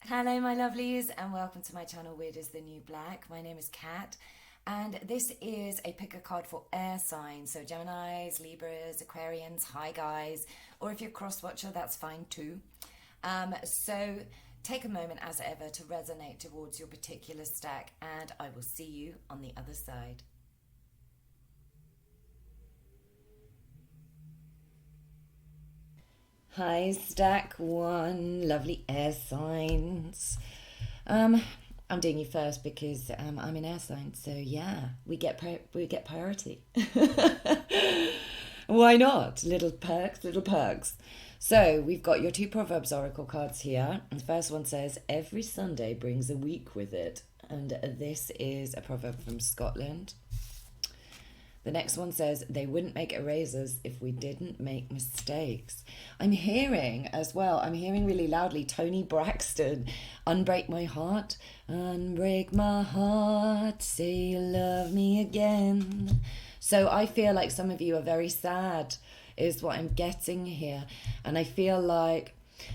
Hello, my lovelies, and welcome to my channel, Weird is the New Black. My name is Kat, and this is a pick a card for air signs. So, Geminis, Libras, Aquarians, hi guys, or if you're cross watcher, that's fine too. So, take a moment as ever to resonate towards your particular stack, and I will see you on the other side. Hi, stack one, lovely air signs. Um, I'm doing you first because I'm in air sign, so yeah, we get priority. Why not? Little perks, little perks. So we've got your two Proverbs Oracle cards here. And the first one says, "Every Sunday brings a week with it," and this is a proverb from Scotland. The next one says, "They wouldn't make erasers if we didn't make mistakes." I'm hearing as well, I'm hearing really loudly Tony Braxton, "Unbreak my heart, unbreak my heart, say you love me again." So I feel like some of you are very sad, is what I'm getting here. And I feel like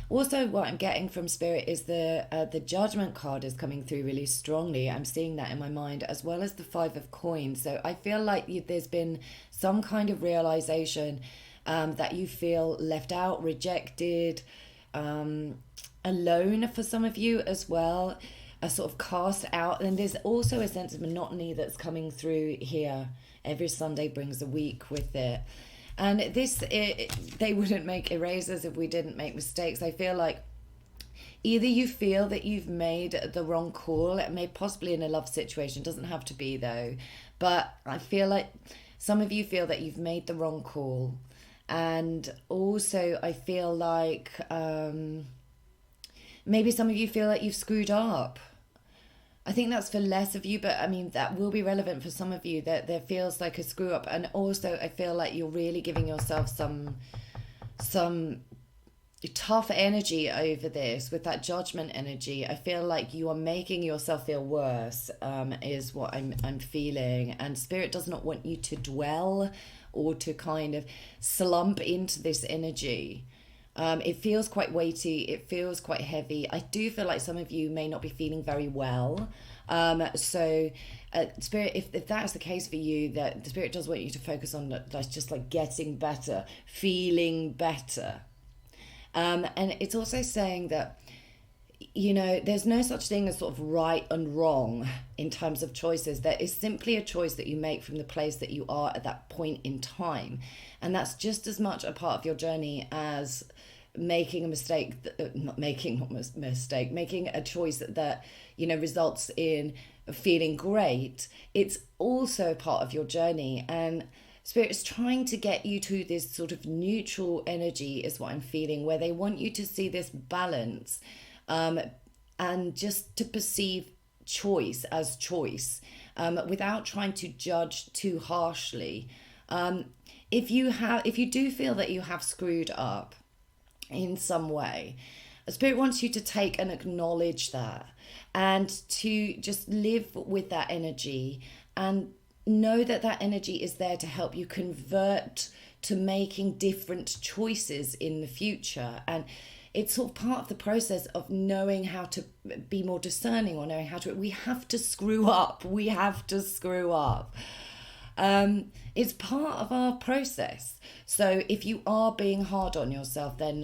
also, what I'm getting from Spirit is the Judgment card is coming through really strongly. I'm seeing that in my mind, as well as the Five of Coins. So I feel like there's been some kind of realization that you feel left out, rejected, alone for some of you as well, a sort of cast out. And there's also a sense of monotony that's coming through here. Every Sunday brings a week with it. And they wouldn't make erasers if we didn't make mistakes. I feel like either you feel that you've made the wrong call, it may possibly in a love situation, doesn't have to be though, but I feel like some of you feel that you've made the wrong call. And also I feel like maybe some of you feel like you've screwed up. I think that's for less of you, but I mean, that will be relevant for some of you, that there feels like a screw up. And also I feel like you're really giving yourself some tough energy over this with that judgment energy. I feel like you are making yourself feel worse, is what I'm feeling. And Spirit does not want you to dwell or to kind of slump into this energy. It feels quite weighty. It feels quite heavy. I do feel like some of you may not be feeling very well. So, Spirit, if that's the case for you, that the Spirit does want you to focus on that's just like getting better, feeling better. And it's also saying that, there's no such thing as sort of right and wrong in terms of choices. There is simply a choice that you make from the place that you are at that point in time. And that's just as much a part of your journey as making a mistake, making a choice that results in feeling great. It's also part of your journey. And Spirit's trying to get you to this sort of neutral energy, is what I'm feeling, where they want you to see this balance, and just to perceive choice as choice, without trying to judge too harshly. If you do feel that you have screwed up in some way, Spirit wants you to take and acknowledge that, and to just live with that energy, and know that that energy is there to help you convert to making different choices in the future. And it's sort of part of the process of knowing how to be more discerning, or knowing how to, we have to screw up. It's part of our process. So if you are being hard on yourself, then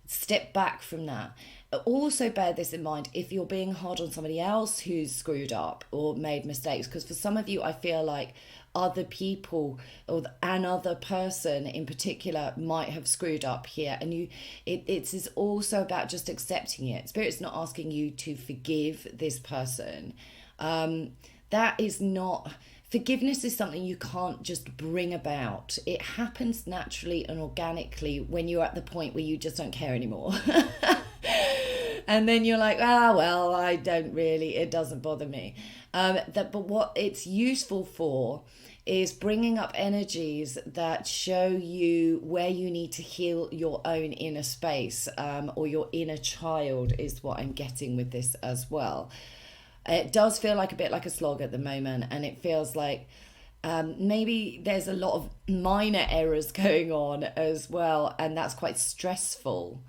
step back from that. Also bear this in mind if you're being hard on somebody else who's screwed up or made mistakes, because for some of you I feel like other people or another person in particular might have screwed up here, and it's also about just accepting it. Spirit's not asking you to forgive this person. That is not, forgiveness is something you can't just bring about. It happens naturally and organically when you're at the point where you just don't care anymore. And then you're like, well, I don't really, it doesn't bother me. But what it's useful for is bringing up energies that show you where you need to heal your own inner space, or your inner child, is what I'm getting with this as well. It does feel like a bit like a slog at the moment, and it feels like maybe there's a lot of minor errors going on as well, and that's quite stressful.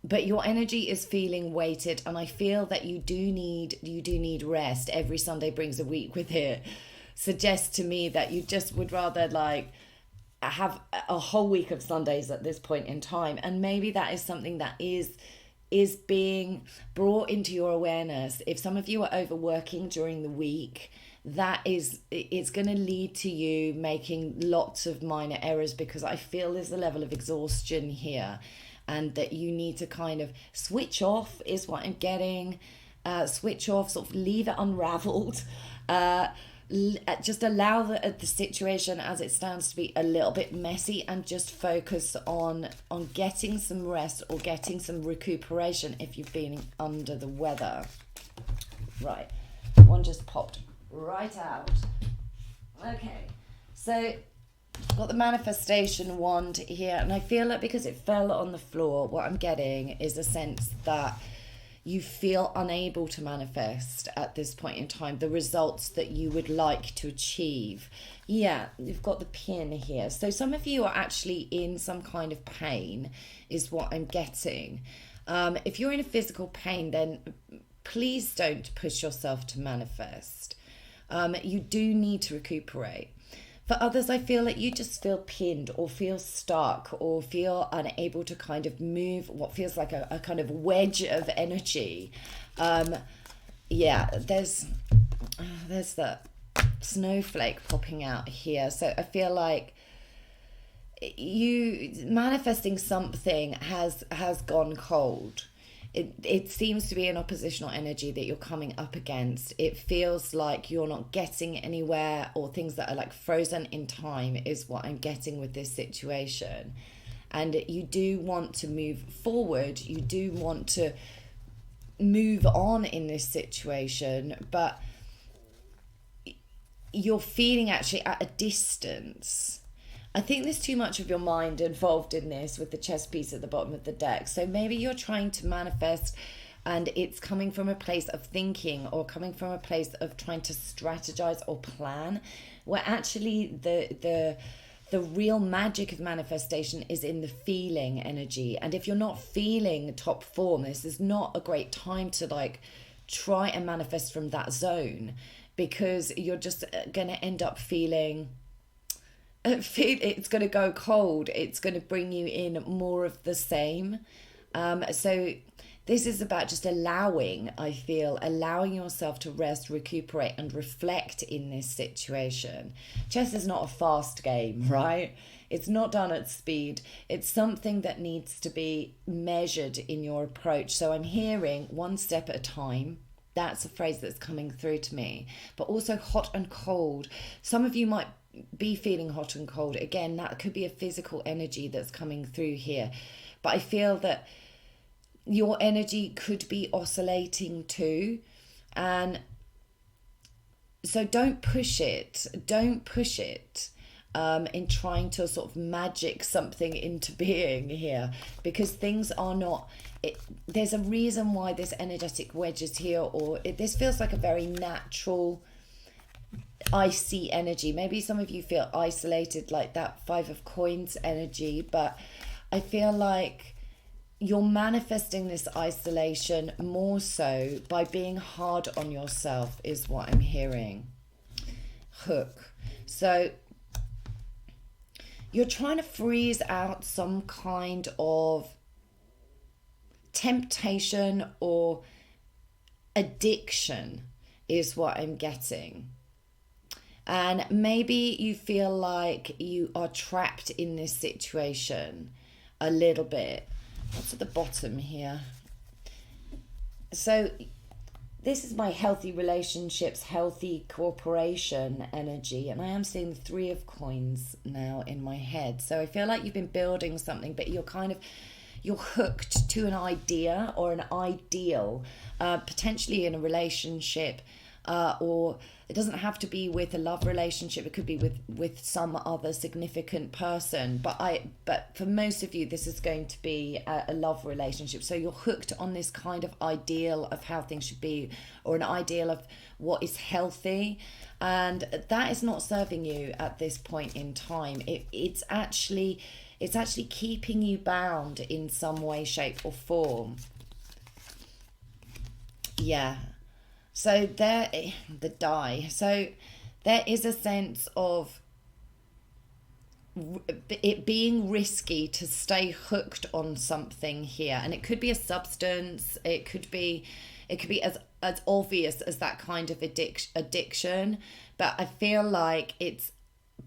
but your energy is feeling weighted, and I feel that you do need rest. Every Sunday brings a week with it. Suggests to me that you just would rather like have a whole week of Sundays at this point in time, and maybe that is something that is being brought into your awareness. If some of you are overworking during the week, that is, it's going to lead to you making lots of minor errors, because I feel there's a level of exhaustion here, and that you need to kind of switch off is what I'm getting. Switch off, sort of leave it unraveled. Just allow the situation as it stands to be a little bit messy, and just focus on getting some rest or getting some recuperation if you've been under the weather. Right, one just popped right out. Okay, so got the manifestation wand here, and I feel like because it fell on the floor, what I'm getting is a sense that you feel unable to manifest at this point in time the results that you would like to achieve. Yeah, you've got the pin here. So some of you are actually in some kind of pain, is what I'm getting. If you're in a physical pain, then please don't push yourself to manifest. You do need to recuperate. For others, I feel that you just feel pinned or feel stuck or feel unable to kind of move what feels like a kind of wedge of energy. Yeah, there's the snowflake popping out here. So I feel like you manifesting something has gone cold. It seems to be an oppositional energy that you're coming up against. It feels like you're not getting anywhere, or things that are like frozen in time is what I'm getting with this situation. And you do want to move forward. You do want to move on in this situation, but you're feeling actually at a distance. I think there's too much of your mind involved in this with the chess piece at the bottom of the deck. So maybe you're trying to manifest, and it's coming from a place of thinking, or coming from a place of trying to strategize or plan, where actually the real magic of manifestation is in the feeling energy. And if you're not feeling top form, this is not a great time to like try and manifest from that zone, because you're just going to end up feeling it's going to go cold. It's going to bring you in more of the same. So this is about just allowing yourself to rest, recuperate, and reflect in this situation. Chess is not a fast game, right? It's not done at speed. It's something that needs to be measured in your approach. So I'm hearing one step at a time. That's a phrase that's coming through to me. But also hot and cold. Some of you might be feeling hot and cold. Again, that could be a physical energy that's coming through here. But I feel that your energy could be oscillating too. And so don't push it. Don't push it in trying to sort of magic something into being here, because things are not... there's a reason why this energetic wedge is here, or this feels like a very natural icy energy. Maybe some of you feel isolated, like that Five of Coins energy, but I feel like you're manifesting this isolation more so by being hard on yourself, is what I'm hearing. Hook. So you're trying to freeze out some kind of temptation or addiction, is what I'm getting. And maybe you feel like you are trapped in this situation a little bit. What's at the bottom here? So this is my healthy relationships, healthy cooperation energy. And I am seeing the Three of Coins now in my head. So I feel like you've been building something, but you're hooked to an idea or an ideal, potentially in a relationship, or it doesn't have to be with a love relationship. It could be with some other significant person. But for most of you, this is going to be a love relationship. So you're hooked on this kind of ideal of how things should be, or an ideal of what is healthy. And that is not serving you at this point in time. It's actually it's actually keeping you bound in some way, shape or form. Yeah. So there, the die. So there is a sense of it being risky to stay hooked on something here, and it could be a substance, it could be as obvious as that kind of addiction, but I feel like it's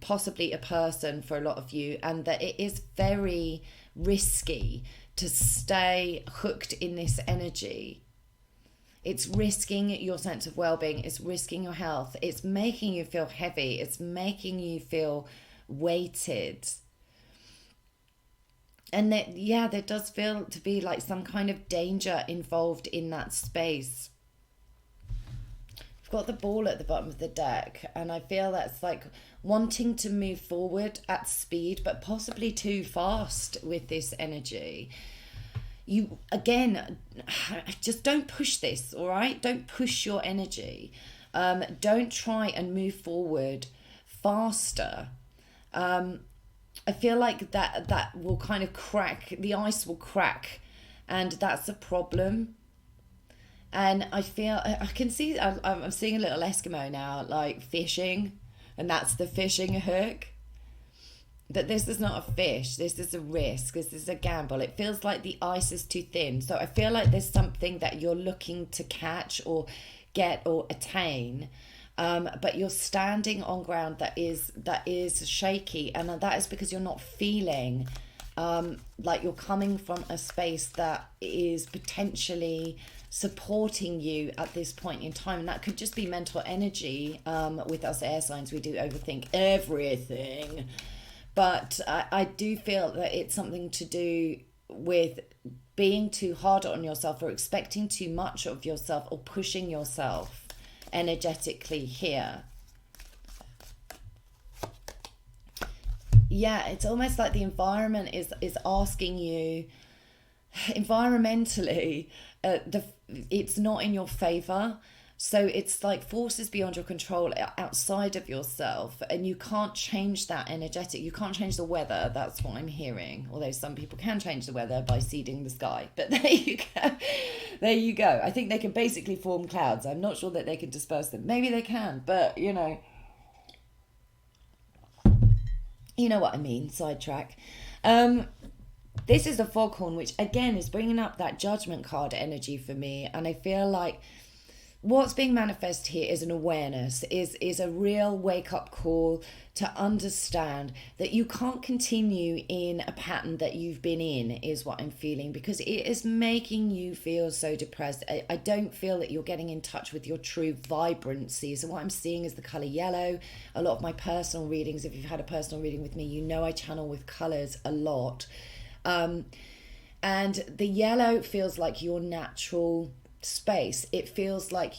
possibly a person for a lot of you, and that it is very risky to stay hooked in this energy. It's risking your sense of well-being, it's risking your health, it's making you feel heavy, it's making you feel weighted. And that, yeah, there does feel to be like some kind of danger involved in that space. I've got the ball at the bottom of the deck, and I feel that's like wanting to move forward at speed, but possibly too fast with this energy. You, again, just don't push this, all right? Don't push your energy. Don't try and move forward faster. I feel like that will kind of crack, the ice will crack, and that's a problem. And I feel, I can see, I'm seeing a little Eskimo now, like fishing, and that's the fishing hook. That this is not a fish, this is a risk, this is a gamble. It feels like the ice is too thin. So I feel like there's something that you're looking to catch or get or attain. But you're standing on ground that is shaky, and that is because you're not feeling like you're coming from a space that is potentially supporting you at this point in time. And that could just be mental energy. With us air signs, we do overthink everything, but I do feel that it's something to do with being too hard on yourself, or expecting too much of yourself, or pushing yourself energetically here. Yeah, it's almost like the environment is asking you environmentally, it's not in your favor. So it's like forces beyond your control, outside of yourself, and you can't change that energetic. You can't change the weather. That's what I'm hearing. Although some people can change the weather by seeding the sky. But there you go. There you go. I think they can basically form clouds. I'm not sure that they can disperse them. Maybe they can, but you know what I mean. Sidetrack. This is the foghorn, which again is bringing up that judgment card energy for me, and I feel like what's being manifest here is an awareness, is a real wake-up call to understand that you can't continue in a pattern that you've been in, is what I'm feeling, because it is making you feel so depressed. I don't feel that you're getting in touch with your true vibrancy. So what I'm seeing is the color yellow. A lot of my personal readings, if you've had a personal reading with me, you know I channel with colors a lot. And the yellow feels like your natural space. It feels like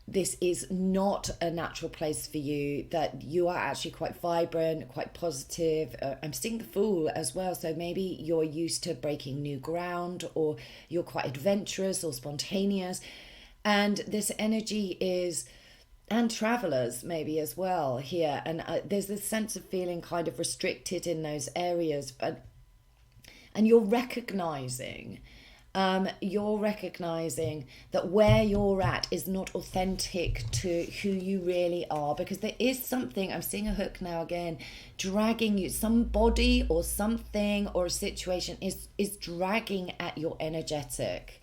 this is not a natural place for you, that you are actually quite vibrant, quite positive. I'm seeing the Fool as well, so maybe you're used to breaking new ground, or you're quite adventurous or spontaneous, and this energy is, and travelers maybe as well here, and there's this sense of feeling kind of restricted in those areas, and you're recognizing that where you're at is not authentic to who you really are, because there is something, I'm seeing a hook now again, dragging you, somebody or something or a situation is dragging at your energetic.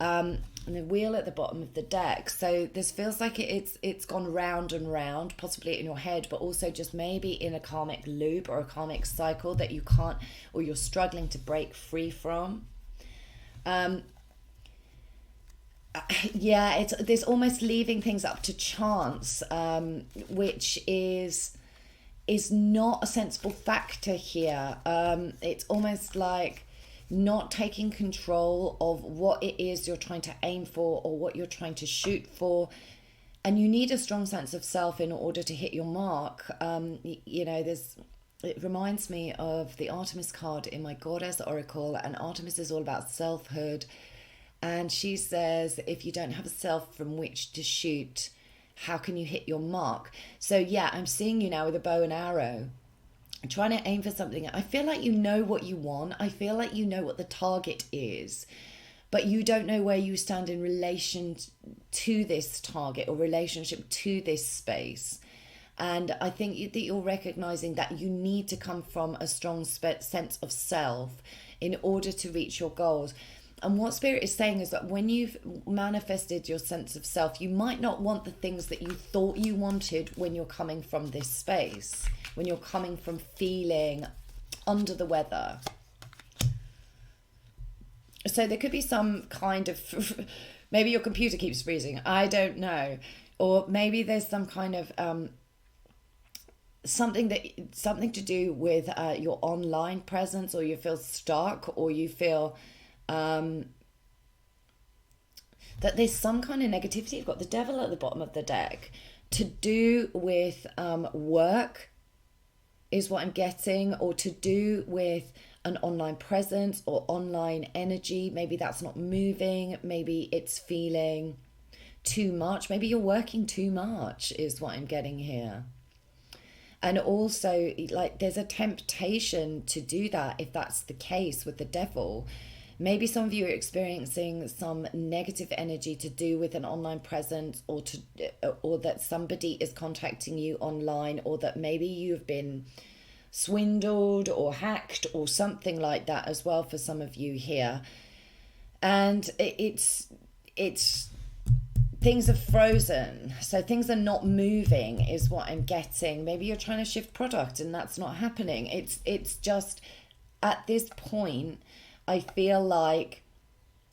And the wheel at the bottom of the deck, so this feels like it's gone round and round, possibly in your head, but also just maybe in a karmic loop or a karmic cycle that you can't, or you're struggling to break free from. Yeah, it's this almost leaving things up to chance, which is not a sensible factor here. It's almost like not taking control of what it is you're trying to aim for or what you're trying to shoot for. And you need a strong sense of self in order to hit your mark. It reminds me of the Artemis card in my Goddess Oracle, and Artemis is all about selfhood. And she says, if you don't have a self from which to shoot, how can you hit your mark? So yeah, I'm seeing you now with a bow and arrow. trying to aim for something. I feel like you know what you want. I feel like you know what the target is, but you don't know where you stand in relation to this target or relationship to this space. And I think that you're recognizing that you need to come from a strong sense of self in order to reach your goals. And what Spirit is saying is that when you've manifested your sense of self, you might not want the things that you thought you wanted when you're coming from this space, when you're coming from feeling under the weather. So there could be some kind of, maybe your computer keeps freezing, I don't know. Or maybe there's some kind of something to do with your online presence, or you feel stuck, or you feel that there's some kind of negativity. You've got the devil at the bottom of the deck to do with work is what I'm getting, or to do with an online presence or online energy. Maybe that's not moving. Maybe it's feeling too much. Maybe you're working too much is what I'm getting here. And also, like, there's a temptation to do that if that's the case with the devil. Maybe some of you are experiencing some negative energy to do with an online presence, or that somebody is contacting you online, or that maybe you've been swindled or hacked or something like that as well for some of you here. And it's things are frozen, so things are not moving is what I'm getting. Maybe you're trying to shift product and that's not happening. It's just at this point I feel like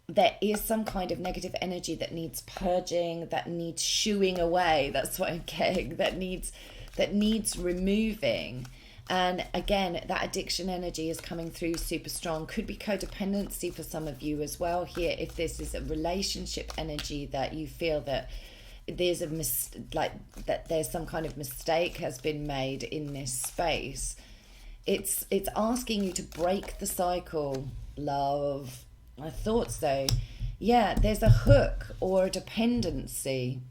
there is some kind of negative energy that needs purging, that needs shooing away. That's what I'm getting. That needs removing. And again, that addiction energy is coming through super strong. Could be codependency for some of you as well here. If this is a relationship energy that you feel that there's that there's some kind of mistake has been made in this space. It's asking you to break the cycle, love. I thought so. Yeah, there's a hook or a dependency.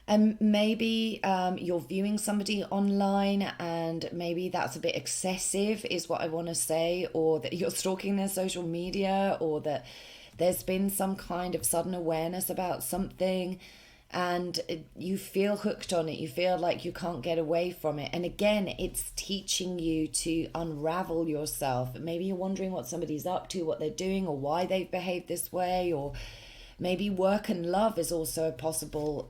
And maybe you're viewing somebody online and maybe that's a bit excessive is what I want to say, or that you're stalking their social media, or that there's been some kind of sudden awareness about something and you feel hooked on it. You feel like you can't get away from it. And again, it's teaching you to unravel yourself. Maybe you're wondering what somebody's up to, what they're doing, or why they've behaved this way, or maybe work and love is also a possible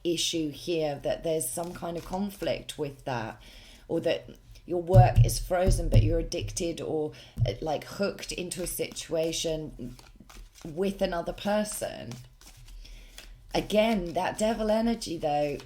issue here, that there's some kind of conflict with that, or that your work is frozen but you're addicted or hooked into a situation with another person. Again, that devil energy though,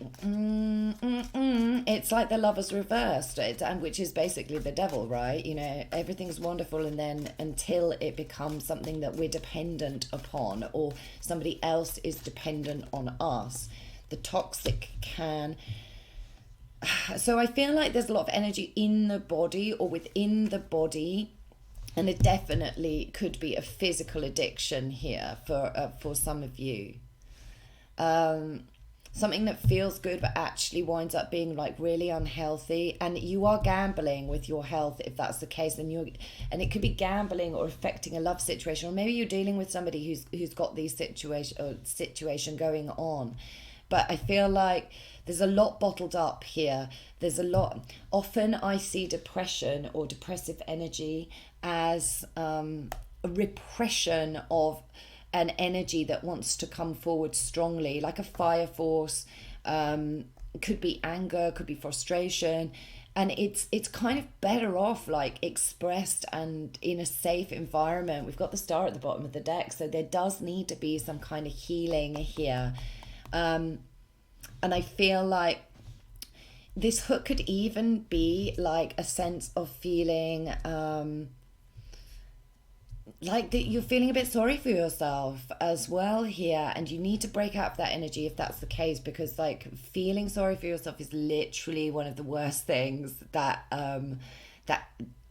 it's like the Lovers reversed, and which is basically the devil, right? You know, everything's wonderful, and then until it becomes something that we're dependent upon, or somebody else is dependent on us, the toxic can. So I feel like there's a lot of energy in the body or within the body, and it definitely could be a physical addiction here for some of you. Something that feels good but actually winds up being really unhealthy, and you are gambling with your health if that's the case, and it could be gambling or affecting a love situation, or maybe you're dealing with somebody who's got these situation going on. But I feel like there's a lot bottled up here. There's a lot. Often I see depression or depressive energy as a repression of an energy that wants to come forward strongly, like a fire force. Could be anger, could be frustration, and it's kind of better off expressed and in a safe environment. We've got the Star at the bottom of the deck, so there does need to be some kind of healing here. And I feel like this hook could even be a sense of feeling that you're feeling a bit sorry for yourself as well here, and you need to break out of that energy if that's the case, because feeling sorry for yourself is literally one of the worst things that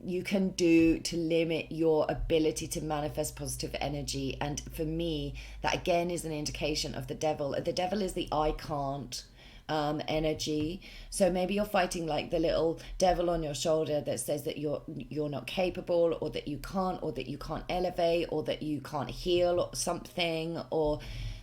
you can do to limit your ability to manifest positive energy. And for me, that again is an indication of the devil. The devil is the I can't. energy. So maybe you're fighting like the little devil on your shoulder that says that you're not capable, or that you can't elevate, or that you can't heal something, or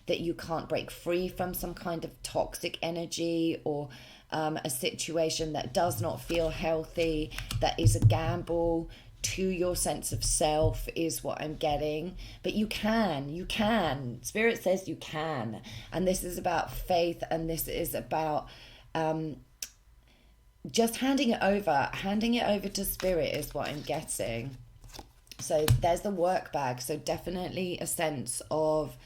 that you can't break free from some kind of toxic energy, or a situation that does not feel healthy, that is a gamble to your sense of self, is what I'm getting. But you can. Spirit says you can. And this is about faith, and this is about just handing it over to spirit is what I'm getting. So there's the work bag. So definitely a sense of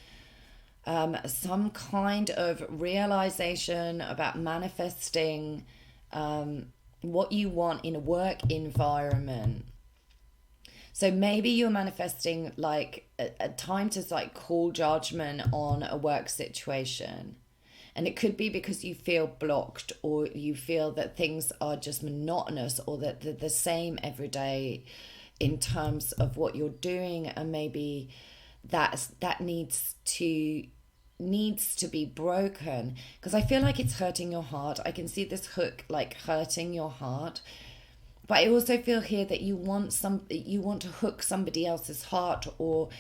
some kind of realization about manifesting what you want in a work environment. So maybe you're manifesting like a time to like call judgment on a work situation. And it could be because you feel blocked, or you feel that things are just monotonous, or that they're the same every day in terms of what you're doing, and maybe that needs to be broken, because I feel like it's hurting your heart. I can see this hook like hurting your heart, but I also feel here that you want to hook somebody else's heart, or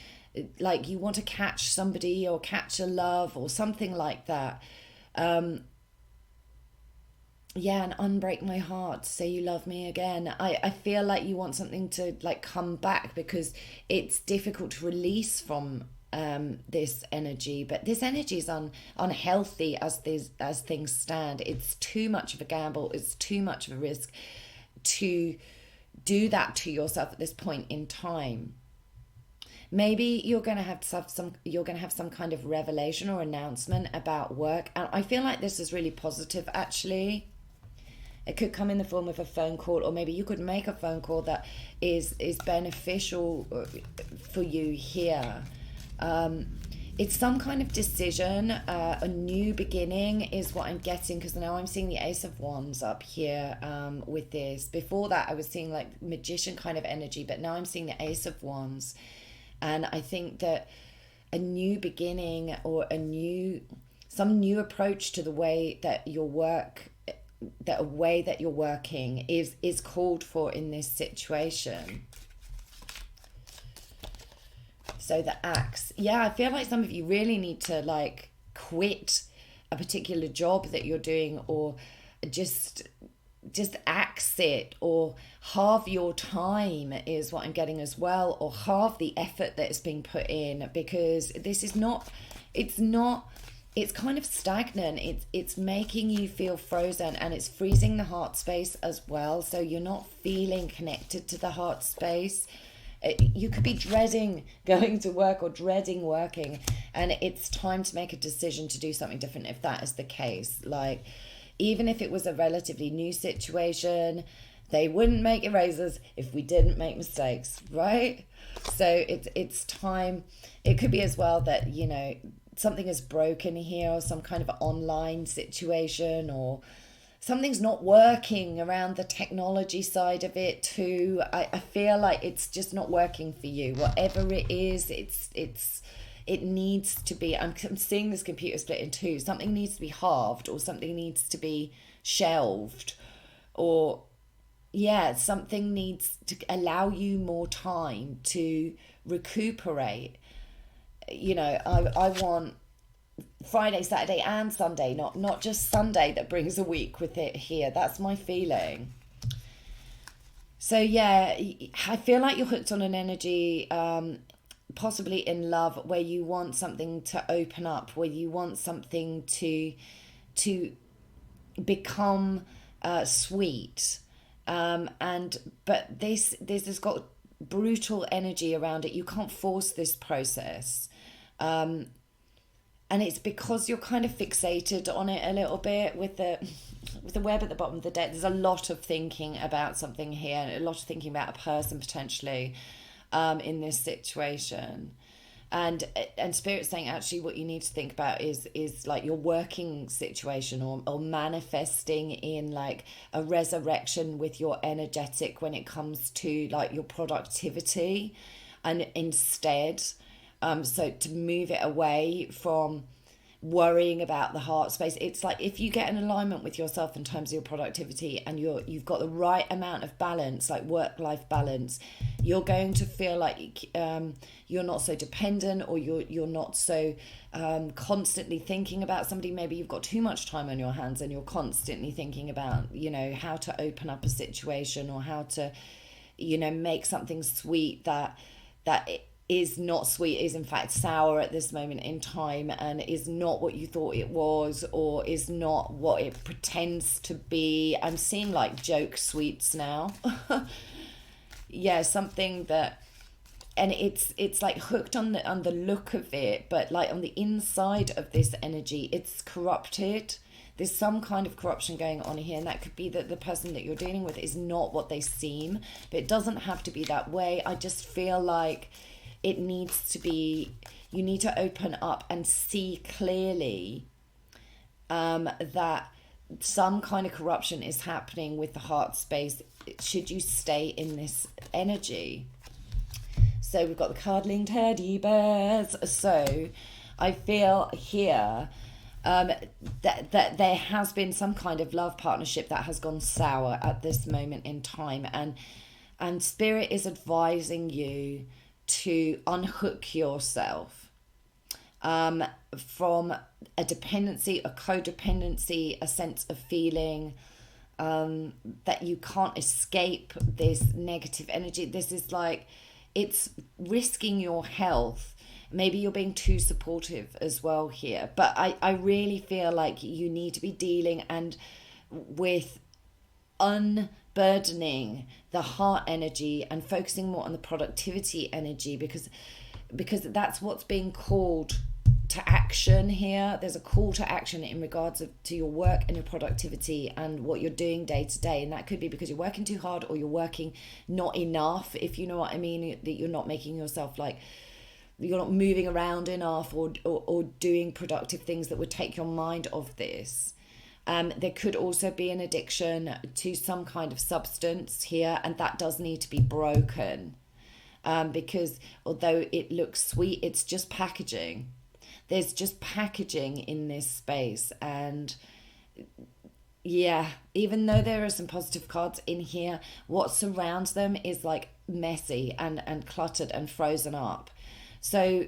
like you want to catch somebody, or catch a love, or something like that. And unbreak my heart, say you love me again. I feel like you want something to like come back, because it's difficult to release from this energy. But this energy is unhealthy as things stand. It's too much of a gamble, it's too much of a risk to do that to yourself at this point in time. Maybe you're going to have some kind of revelation or announcement about work, and I feel like this is really positive actually. It could come in the form of a phone call, or maybe you could make a phone call that is beneficial for you here. It's some kind of decision, a new beginning is what I'm getting, because now I'm seeing the Ace of Wands up here with this. Before that I was seeing like magician kind of energy, but now I'm seeing the Ace of Wands. And I think that a new beginning, or some new approach to the way that your work, that a way that you're working is called for in this situation. So the Axe. Yeah, I feel like some of you really need to like quit a particular job that you're doing, or just axe it, or halve your time is what I'm getting as well, or halve the effort that's being put in, because this is not, it's kind of stagnant. It's making you feel frozen, and it's freezing the heart space as well. So you're not feeling connected to the heart space. You could be dreading going to work, or dreading working, and it's time to make a decision to do something different if that is the case. Like, even if it was a relatively new situation, they wouldn't make erasers if we didn't make mistakes, right? So it's time. It could be as well that, you know, something is broken here, or some kind of online situation, or something's not working around the technology side of it too. I feel like it's just not working for you. Whatever it is, it needs to be, I'm seeing this computer split in two. Something needs to be halved, or something needs to be shelved, or something needs to allow you more time to recuperate. You know, I want Friday, Saturday and Sunday, not just Sunday that brings a week with it here. That's my feeling. So yeah, I feel like you're hooked on an energy, possibly in love, where you want something to open up, where you want something to become sweet, but this has got brutal energy around it. You can't force this process, and it's because you're kind of fixated on it a little bit with the web at the bottom of the deck. There's a lot of thinking about something here, a lot of thinking about a person potentially in this situation. And Spirit's saying actually what you need to think about is like your working situation, or manifesting in like a resurrection with your energetic when it comes to like your productivity, and instead so to move it away from worrying about the heart space. It's like if you get an alignment with yourself in terms of your productivity and you've got the right amount of balance, like work-life balance, you're going to feel like you're not so dependent, or you're not so constantly thinking about somebody. Maybe you've got too much time on your hands and you're constantly thinking about, you know, how to open up a situation, or how to, you know, make something sweet that is not sweet, is in fact sour at this moment in time, and is not what you thought it was, or is not what it pretends to be. I'm seeing like joke sweets now. Yeah, something that, and it's like hooked on the look of it, but like on the inside of this energy, it's corrupted. There's some kind of corruption going on here, and that could be that the person that you're dealing with is not what they seem, but it doesn't have to be that way. I just feel like it needs to be, you need to open up and see clearly that some kind of corruption is happening with the heart space should you stay in this energy. So we've got the cuddling teddy bears. So I feel here that there has been some kind of love partnership that has gone sour at this moment in time, and Spirit is advising you to unhook yourself from a dependency, a codependency, a sense of feeling that you can't escape this negative energy. This is like, it's risking your health. Maybe you're being too supportive as well here, but I really feel like you need to be dealing and with unburdening the heart energy and focusing more on the productivity energy, because that's what's being called to action here. There's a call to action in regards to your work and your productivity and what you're doing day to day, and that could be because you're working too hard, or you're working not enough, if you know what I mean, that you're not making yourself, like, you're not moving around enough, or doing productive things that would take your mind off this. There could also be an addiction to some kind of substance here, and that does need to be broken, because although it looks sweet, it's just packaging. There's just packaging in this space, and yeah, even though there are some positive cards in here, what surrounds them is like messy and cluttered and frozen up. So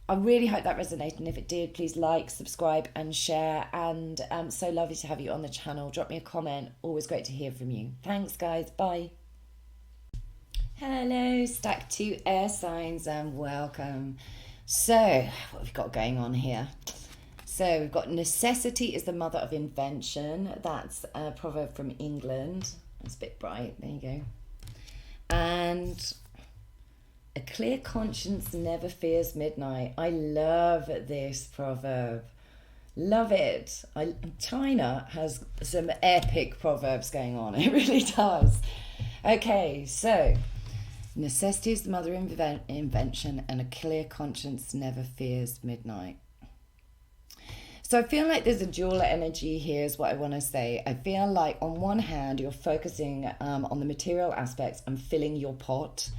I really hope that resonated, and if it did, please like, subscribe and share, and so lovely to have you on the channel. Drop me a comment, always great to hear from you. Thanks guys, bye. Hello stack 2 air signs, and welcome. So what have we got going on here? So we've got necessity is the mother of invention. That's a proverb from England. It's a bit bright, there you go. And a clear conscience never fears midnight. I love this proverb. Love it. China has some epic proverbs going on. It really does. Okay, so necessity is the mother of invention, and a clear conscience never fears midnight. So I feel like there's a dual energy here is what I want to say. I feel like on one hand, you're focusing on the material aspects and filling your pot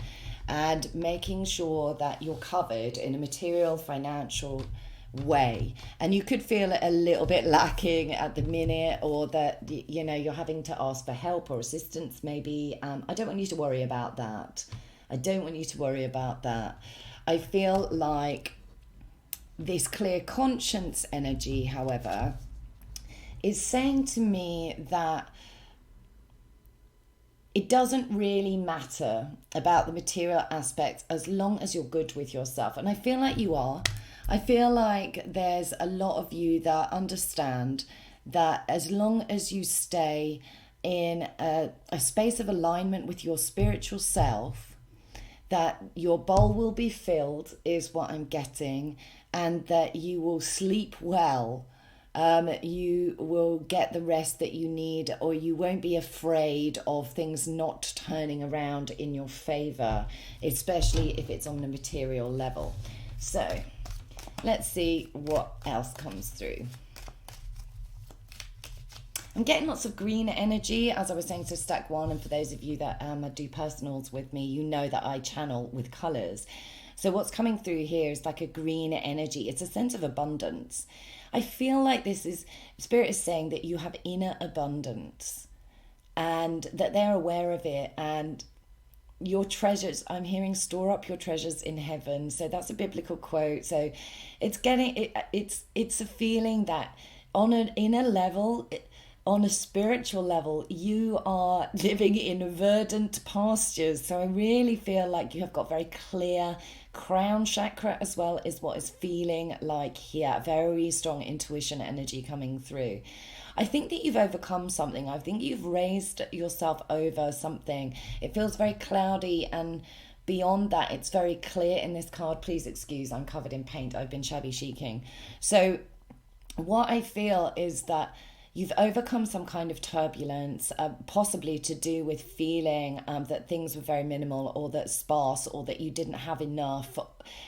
and making sure that you're covered in a material, financial way. And you could feel a little bit lacking at the minute, or that, you know, you're having to ask for help or assistance maybe. I don't want you to worry about that. I don't want you to worry about that. I feel like this clear conscience energy, however, is saying to me that it doesn't really matter about the material aspects as long as you're good with yourself. And I feel like you are. I feel like there's a lot of you that understand that as long as you stay in a space of alignment with your spiritual self, that your bowl will be filled, is what I'm getting, and that you will sleep well. You will get the rest that you need, or you won't be afraid of things not turning around in your favor, especially if it's on the material level. So let's see what else comes through. I'm getting lots of green energy, as I was saying, so stack 1, and for those of you that do personals with me, you know that I channel with colors. So So what's coming through here is like a green energy. It's a sense of abundance. I feel like this is, Spirit is saying that you have inner abundance and that they're aware of it, and your treasures, I'm hearing, store up your treasures in heaven. So that's a biblical quote. So it's a feeling that on an inner level, on a spiritual level, you are living in verdant pastures. So I really feel like you have got very clear crown chakra as well, is what is feeling like here. Very strong intuition energy coming through. I think that you've overcome something. I think you've raised yourself over something. It feels very cloudy, and beyond that, it's very clear in this card. Please excuse, I'm covered in paint. I've been shabby chiking. So what I feel is that you've overcome some kind of turbulence, possibly to do with feeling that things were very minimal, or that sparse, or that you didn't have enough.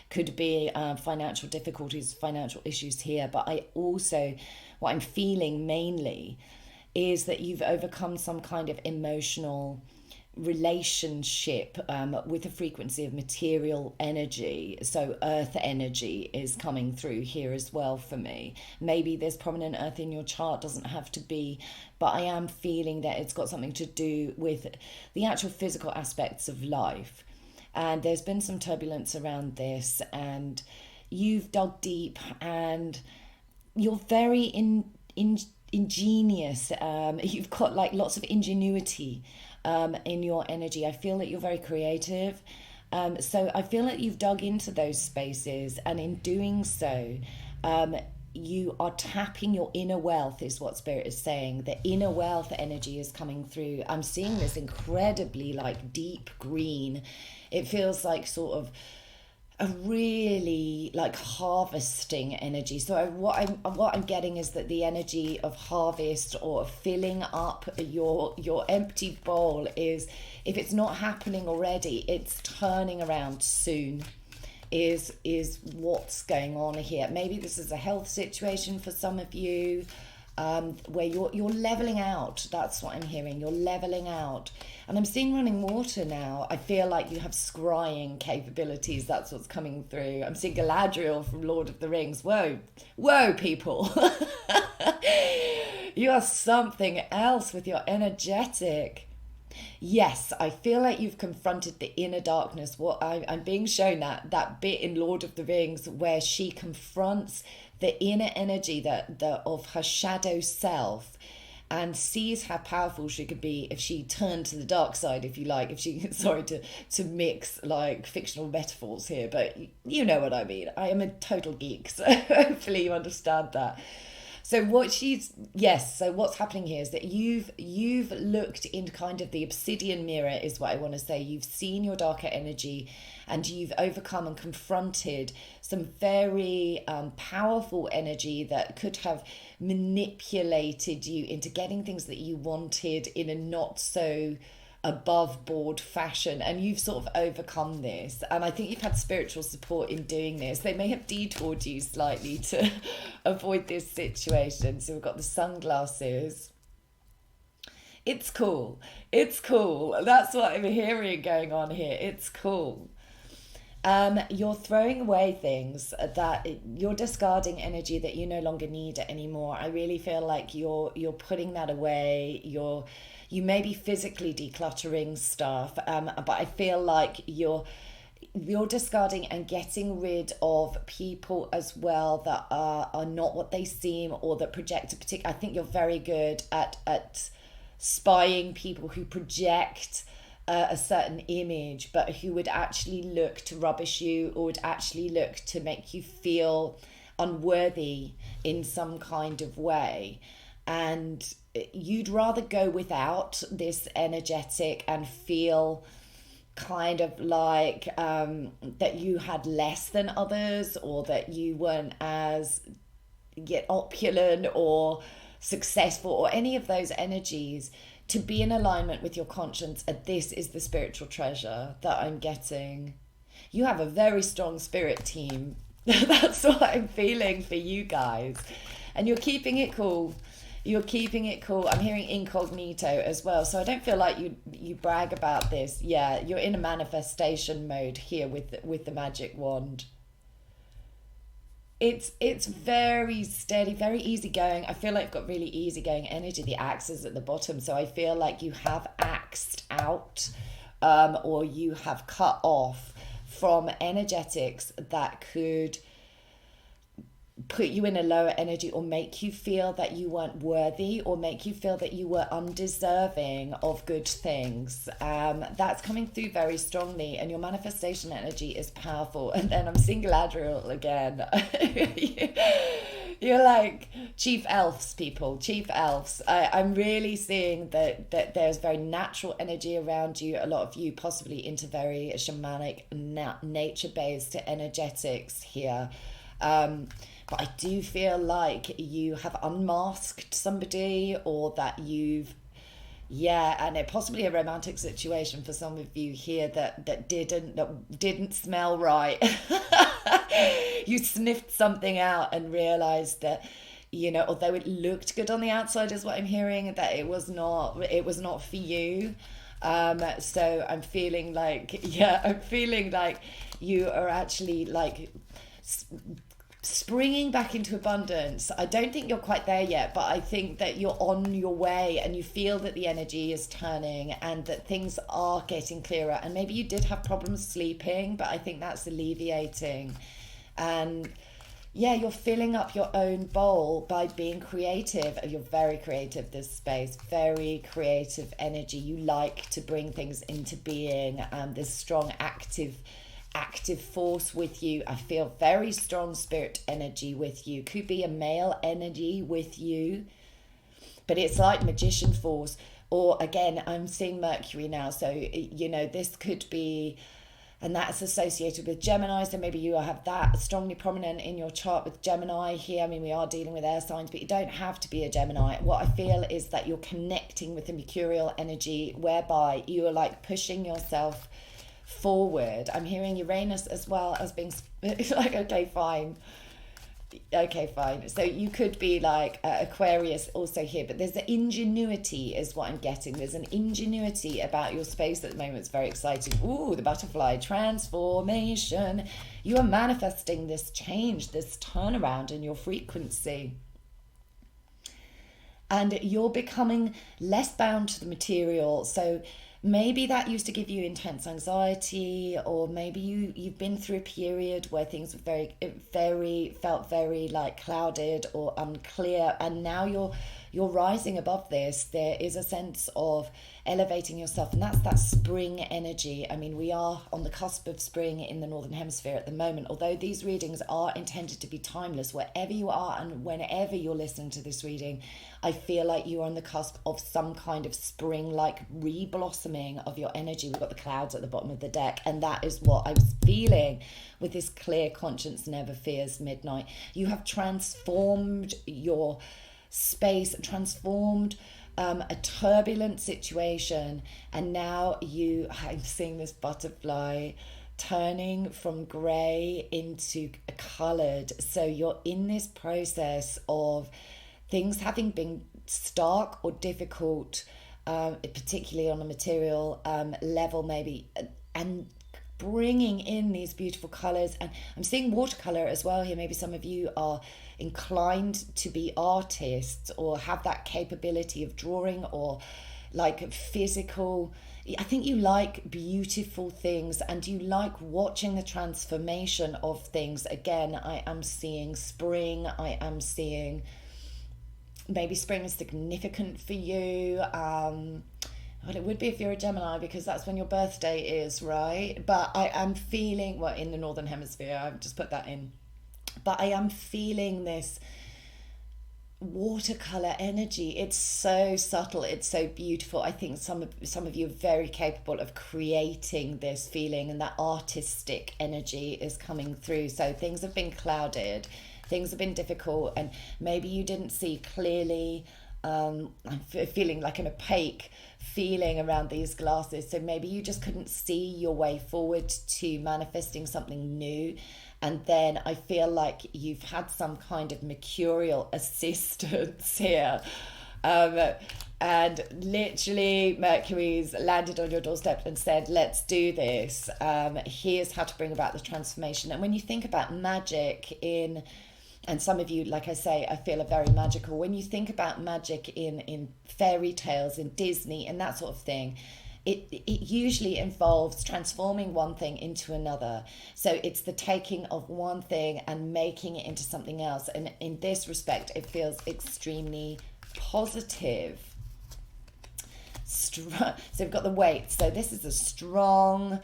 Could be financial difficulties, financial issues here. But I also, what I'm feeling mainly is that you've overcome some kind of emotional relationship with a frequency of material energy. So earth energy is coming through here as well for me. Maybe there's prominent earth in your chart, doesn't have to be, but I am feeling that it's got something to do with the actual physical aspects of life. And there's been some turbulence around this, and you've dug deep, and you're very ingenious. You've got like lots of ingenuity in your energy. I feel that you're very creative. So I feel like you've dug into those spaces, and in doing so, you are tapping your inner wealth, is what Spirit is saying. The inner wealth energy is coming through. I'm seeing this incredibly like deep green. It feels like sort of a really like harvesting energy. So what I'm getting is that the energy of harvest, or filling up your empty bowl, is, if it's not happening already, it's turning around soon, is what's going on here. Maybe this is a health situation for some of you, where you're leveling out. That's what I'm hearing. You're leveling out. And I'm seeing running water now. I feel like you have scrying capabilities. That's what's coming through. I'm seeing Galadriel from Lord of the Rings. Whoa, people. You are something else with your energetic. Yes, I feel like you've confronted the inner darkness. What I'm being shown that bit in Lord of the Rings where she confronts the inner energy that of her shadow self, and sees how powerful she could be if she turned to the dark side, if you like. If she, sorry to mix like fictional metaphors here, but you know what I mean. I am a total geek, so hopefully you understand that. So what's happening here is that you've looked into kind of the obsidian mirror, is what I want to say. You've seen your darker energy, and you've overcome and confronted some very powerful energy that could have manipulated you into getting things that you wanted in a not so above board fashion, and you've sort of overcome this. And I think you've had spiritual support in doing this. They may have detoured you slightly to avoid this situation. So we've got the sunglasses. It's cool. That's what I'm hearing going on here. It's cool. You're throwing away things that you're discarding, energy that you no longer need anymore. I really feel like you're putting that away. You may be physically decluttering stuff, but I feel like you're discarding and getting rid of people as well that are not what they seem, or that project a particular. I think you're very good at spying people who project a certain image, but who would actually look to rubbish you, or would actually look to make you feel unworthy in some kind of way. And you'd rather go without this energetic and feel kind of like that you had less than others, or that you weren't as yet opulent or successful, or any of those energies, to be in alignment with your conscience. And this is the spiritual treasure that I'm getting. You have a very strong spirit team. That's what I'm feeling for you guys. And you're keeping it cool. You're keeping it cool. I'm hearing incognito as well. So I don't feel like you brag about this. Yeah, you're in a manifestation mode here with the magic wand. It's very steady, very easygoing. I feel like I've got really easygoing energy. The axe is at the bottom, so I feel like you have axed out, or you have cut off from energetics that could put you in a lower energy or make you feel that you weren't worthy or make you feel that you were undeserving of good things. That's coming through very strongly, and your manifestation energy is powerful. And then I'm seeing Galadriel again. You're like chief elves, people, chief elves. I'm really seeing that there's very natural energy around you. A lot of you possibly into very shamanic, nature-based energetics here. But I do feel like you have unmasked somebody, or that you've, yeah, and it possibly a romantic situation for some of you here that didn't smell right. You sniffed something out and realized that, you know, although it looked good on the outside, is what I'm hearing, that it was not for you. So I'm feeling like, yeah, I'm feeling like you are actually like springing back into abundance. I don't think you're quite there yet, but I think that you're on your way, and you feel that the energy is turning and that things are getting clearer. And maybe you did have problems sleeping, but I think that's alleviating. And yeah, you're filling up your own bowl by being creative. You're very creative, this space, very creative energy. You like to bring things into being. There's strong active force with you. I feel very strong spirit energy with you. Could be a male energy with you, but it's like magician force. Or again, I'm seeing Mercury now, so you know, this could be, and that's associated with Gemini, so maybe you have that strongly prominent in your chart with Gemini here. I mean, we are dealing with air signs, but you don't have to be a Gemini. What I feel is that you're connecting with the mercurial energy, whereby you are like pushing yourself forward. I'm hearing Uranus as well as being like, okay, fine. So you could be like Aquarius also here, but there's an ingenuity is what I'm getting. There's an ingenuity about your space at the moment. It's very exciting. Ooh, the butterfly transformation. You are manifesting this change, this turnaround in your frequency. And you're becoming less bound to the material. So maybe that used to give you intense anxiety, or maybe you've been through a period where things were felt very like clouded or unclear, and now you're rising above this. There is a sense of elevating yourself, and that's that spring energy. I mean, we are on the cusp of spring in the Northern Hemisphere at the moment, although these readings are intended to be timeless. Wherever you are and whenever you're listening to this reading, I feel like you are on the cusp of some kind of spring-like re-blossoming of your energy. We've got the clouds at the bottom of the deck, and that is what I was feeling with this clear conscience never fears midnight. You have transformed your space, transformed a turbulent situation, and now I'm seeing this butterfly turning from grey into coloured. So you're in this process of things having been stark or difficult, particularly on a material level maybe, and bringing in these beautiful colours. And I'm seeing watercolour as well here. Maybe some of you are inclined to be artists or have that capability of drawing, or like physical. I think you like beautiful things and you like watching the transformation of things. Again, I am seeing spring. I am seeing maybe spring is significant for you. Well, it would be if you're a Gemini, because that's when your birthday is, right? But I am feeling, well, in the Northern Hemisphere, I've just put that in. But I am feeling this watercolor energy. It's so subtle, it's so beautiful. I think some of you are very capable of creating this feeling, and that artistic energy is coming through. So things have been clouded, things have been difficult, and maybe you didn't see clearly. I'm feeling like an opaque feeling around these glasses, so maybe you just couldn't see your way forward to manifesting something new. And then I feel like you've had some kind of mercurial assistance here. And literally Mercury's landed on your doorstep and said, let's do this. Here's how to bring about the transformation. And when you think about magic in, and some of you, like I say, I feel are very magical. When you think about magic in fairy tales, in Disney and that sort of thing, it usually involves transforming one thing into another. So it's the taking of one thing and making it into something else. And in this respect, it feels extremely positive. So we've got the weight. So this is a strong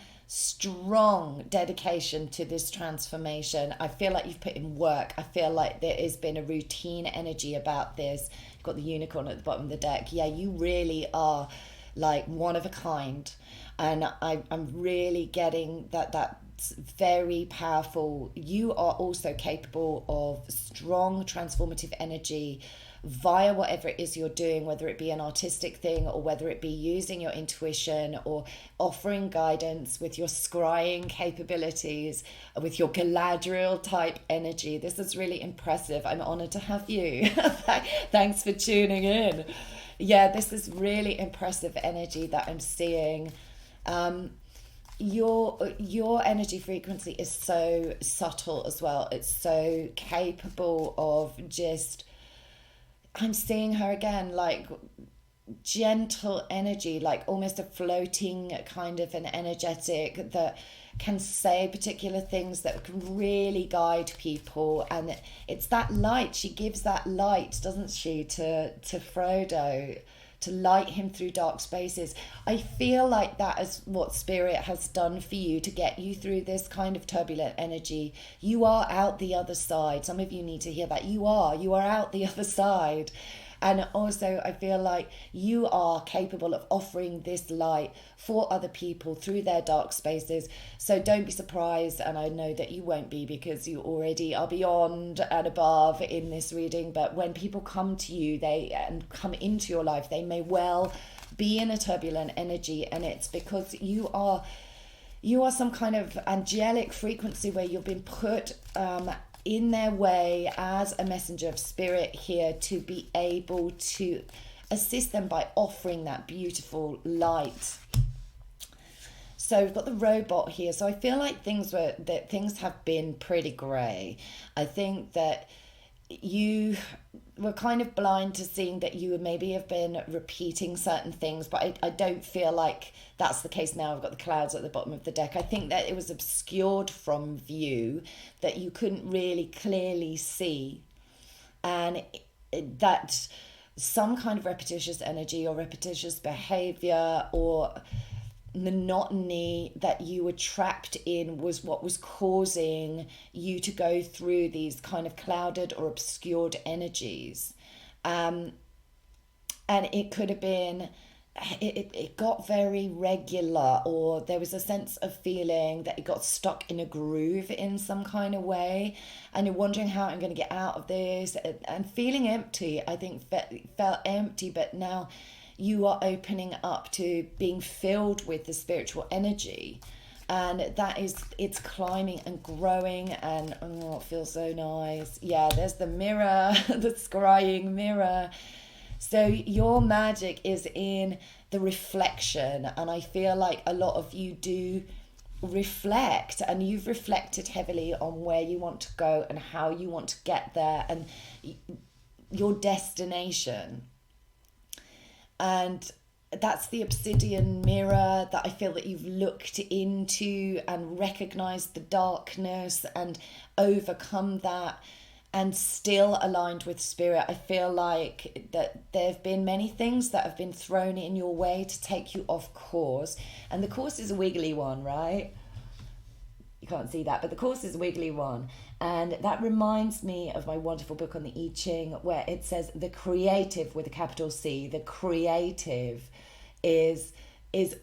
dedication to this transformation. I feel like you've put in work. I feel like there has been a routine energy about this. You've got the unicorn at the bottom of the deck. Yeah, you really are like one of a kind. And I'm really getting that's very powerful. You are also capable of strong transformative energy via whatever it is you're doing, whether it be an artistic thing or whether it be using your intuition or offering guidance with your scrying capabilities, with your Galadriel type energy. This is really impressive. I'm honored to have you. Thanks for tuning in. Yeah, this is really impressive energy that I'm seeing. Your energy frequency is so subtle as well. It's so capable of just, I'm seeing her again, like gentle energy, like almost a floating kind of an energetic that can say particular things that can really guide people. And it's that light. She gives that light, doesn't she, to Frodo, to light him through dark spaces. I feel like that is what Spirit has done for you to get you through this kind of turbulent energy. You are out the other side. Some of you need to hear that. You are out the other side. And also, I feel like you are capable of offering this light for other people through their dark spaces. So don't be surprised, and I know that you won't be because you already are beyond and above in this reading. But when people come to you, and come into your life, they may well be in a turbulent energy, and it's because you are some kind of angelic frequency where you've been put in their way as a messenger of Spirit here to be able to assist them by offering that beautiful light. So we've got the robot here. So I feel like things have been pretty grey. I think that you were kind of blind to seeing that you maybe have been repeating certain things, but I don't feel like that's the case now. I've got the clouds at the bottom of the deck. I think that it was obscured from view, that you couldn't really clearly see, and that some kind of repetitious energy or repetitious behavior or monotony that you were trapped in was what was causing you to go through these kind of clouded or obscured energies. And it could have been, it got very regular, or there was a sense of feeling that it got stuck in a groove in some kind of way, and you're wondering how I'm going to get out of this, and feeling empty. I think felt empty, but now you are opening up to being filled with the spiritual energy, and it's climbing and growing, and it feels so nice. Yeah, there's the mirror, the scrying mirror. So your magic is in the reflection, and I feel like a lot of you do reflect, and you've reflected heavily on where you want to go and how you want to get there and your destination. And that's the obsidian mirror that I feel that you've looked into and recognized the darkness and overcome that and still aligned with Spirit. I feel like that there have been many things that have been thrown in your way to take you off course. And the course is a wiggly one, right? You can't see that, but the course is a wiggly one. And that reminds me of my wonderful book on the I Ching, where it says the creative with a capital C, the creative is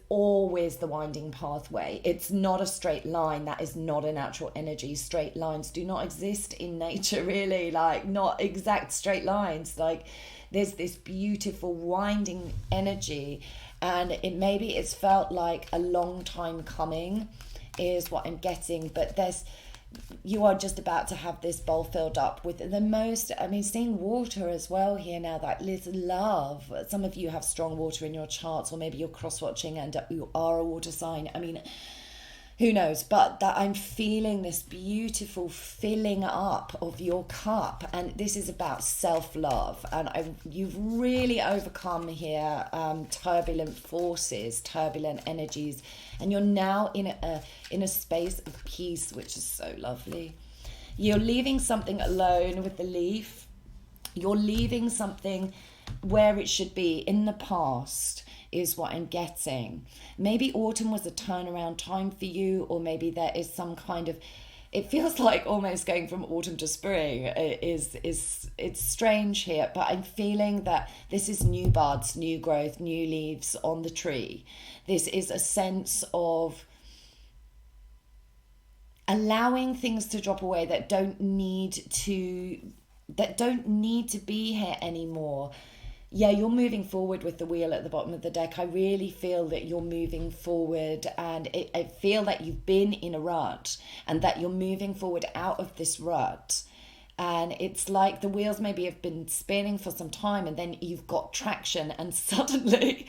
always the winding pathway. It's not a straight line. That is not a natural energy. Straight lines do not exist in nature, really, like not exact straight lines. Like there's this beautiful winding energy, and it's felt like a long time coming is what I'm getting, but you are just about to have this bowl filled up with the most, I mean, seeing water as well here now, that little love. Some of you have strong water in your charts, or maybe you're cross-watching and you are a water sign. I mean, who knows, but that I'm feeling this beautiful filling up of your cup, and this is about self-love, and you've really overcome here turbulent forces, turbulent energies, and you're now in a space of peace, which is so lovely. You're leaving something alone with the leaf. You're leaving something where it should be in the past, is what I'm getting. Maybe autumn was a turnaround time for you, or maybe there is some kind of, it feels like almost going from autumn to spring it's strange here, but I'm feeling that this is new buds, new growth, new leaves on the tree. This is a sense of allowing things to drop away that don't need to be here anymore. Yeah, you're moving forward with the wheel at the bottom of the deck. I really feel that you're moving forward, and I feel that you've been in a rut and that you're moving forward out of this rut. And it's like the wheels maybe have been spinning for some time, and then you've got traction, and suddenly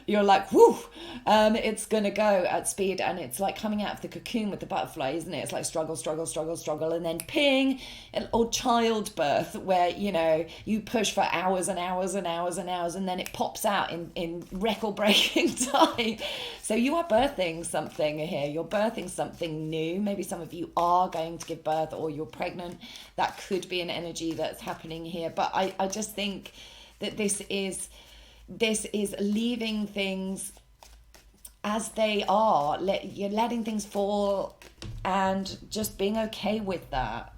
you're like, whoo, it's going to go at speed. And it's like coming out of the cocoon with the butterfly, isn't it? It's like struggle, struggle, struggle, struggle, and then ping, or childbirth, where, you know, you push for hours and hours and hours and hours, and then it pops out in record-breaking time. So you are birthing something here. You're birthing something new. Maybe some of you are going to give birth, or you're pregnant. That could be an energy that's happening here. But I just think that this is leaving things as they are. You're letting things fall and just being okay with that.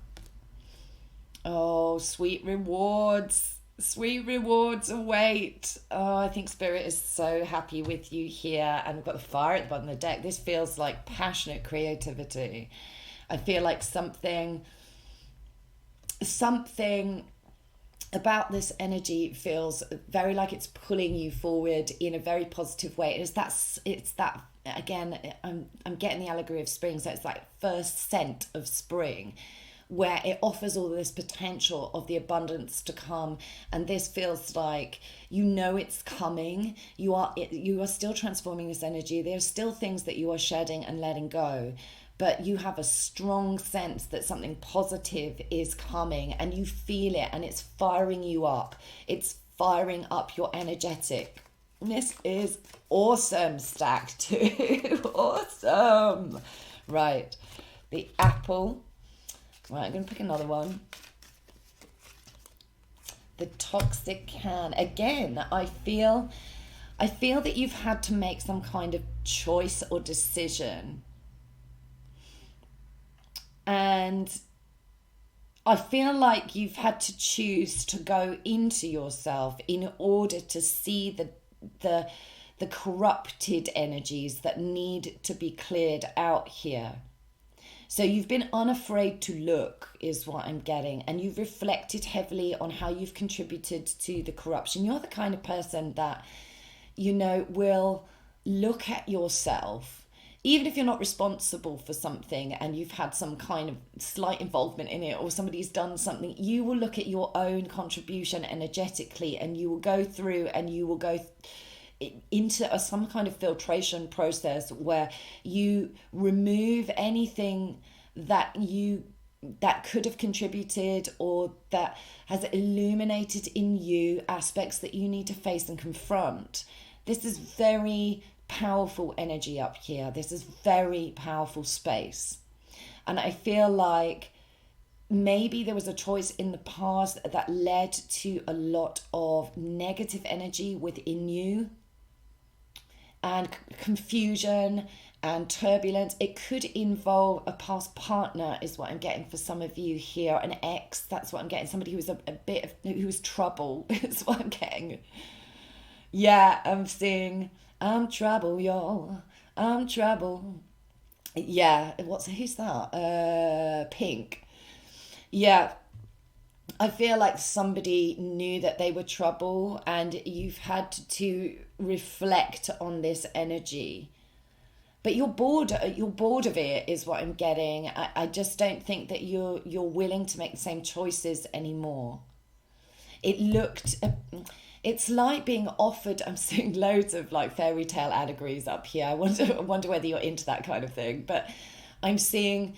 Oh, sweet rewards. Sweet rewards await. Oh, I think Spirit is so happy with you here. And we've got the fire at the bottom of the deck. This feels like passionate creativity. I feel like something about this energy feels very like it's pulling you forward in a very positive way. It's that again, I'm getting the allegory of spring, so it's like first scent of spring, where it offers all this potential of the abundance to come. And this feels like, you know, it's coming. You are still transforming this energy. There are still things that you are shedding and letting go, but you have a strong sense that something positive is coming, and you feel it, and it's firing you up. It's firing up your energetic. This is awesome, stack too. Awesome. Right. The apple. Right, I'm going to pick another one. The toxic can. Again, I feel that you've had to make some kind of choice or decision. And I feel like you've had to choose to go into yourself in order to see the corrupted energies that need to be cleared out here. So you've been unafraid to look, is what I'm getting. And you've reflected heavily on how you've contributed to the corruption. You're the kind of person that, you know, will look at yourself, even if you're not responsible for something and you've had some kind of slight involvement in it, or somebody's done something, you will look at your own contribution energetically, and you will go through and you will go into some kind of filtration process where you remove anything that could have contributed, or that has illuminated in you aspects that you need to face and confront. This is very powerful energy up here. This is very powerful space. And I feel like maybe there was a choice in the past that led to a lot of negative energy within you, and confusion and turbulence. It could involve a past partner, is what I'm getting for some of you here. An ex, that's what I'm getting. Somebody who was who was trouble, is what I'm getting. Yeah, I'm seeing, I'm trouble, y'all. I'm trouble. Yeah, who's that? Pink. Yeah. I feel like somebody knew that they were trouble, and you've had to reflect on this energy. but you're bored of it is what I'm getting. I just don't think that you're willing to make the same choices anymore. It looked it's like being offered. I'm seeing loads of like fairy tale allegories up here. I wonder whether you're into that kind of thing, but I'm seeing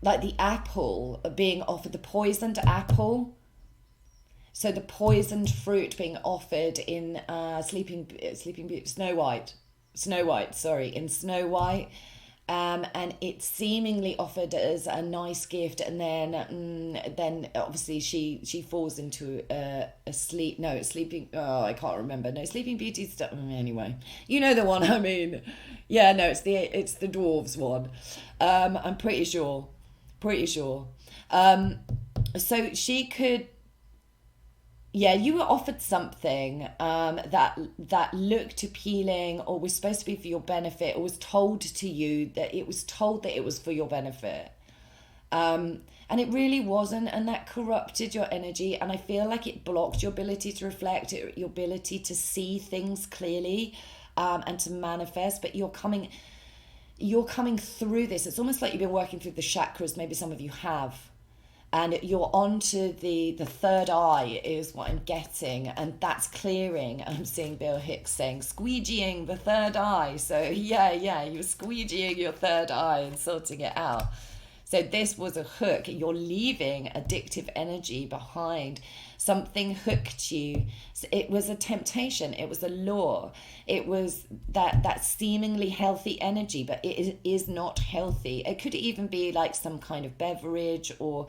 like the apple being offered, the poisoned apple. So the poisoned fruit being offered in Sleeping Beauty, Snow White, sorry, in Snow White, and it's seemingly offered as a nice gift, and then obviously she falls into a sleep. No, it's sleeping. Oh, I can't remember. No, Sleeping Beauty stuff. Anyway, you know the one I mean. Yeah, no, it's the dwarves one. I'm pretty sure. So she could. Yeah, you were offered something that looked appealing, or was supposed to be for your benefit, or was told to you that it was for your benefit. And it really wasn't, and that corrupted your energy, and I feel like it blocked your ability to reflect, your ability to see things clearly, and to manifest. But you're coming through this. It's almost like you've been working through the chakras. Maybe some of you have. And you're onto the third eye is what I'm getting, and that's clearing. I'm seeing Bill Hicks saying squeegeeing the third eye. So yeah, you're squeegeeing your third eye and sorting it out. So this was a hook. You're leaving addictive energy behind. Something hooked you. So it was a temptation. It was a lure. It was that seemingly healthy energy, but it is not healthy. It could even be like some kind of beverage, or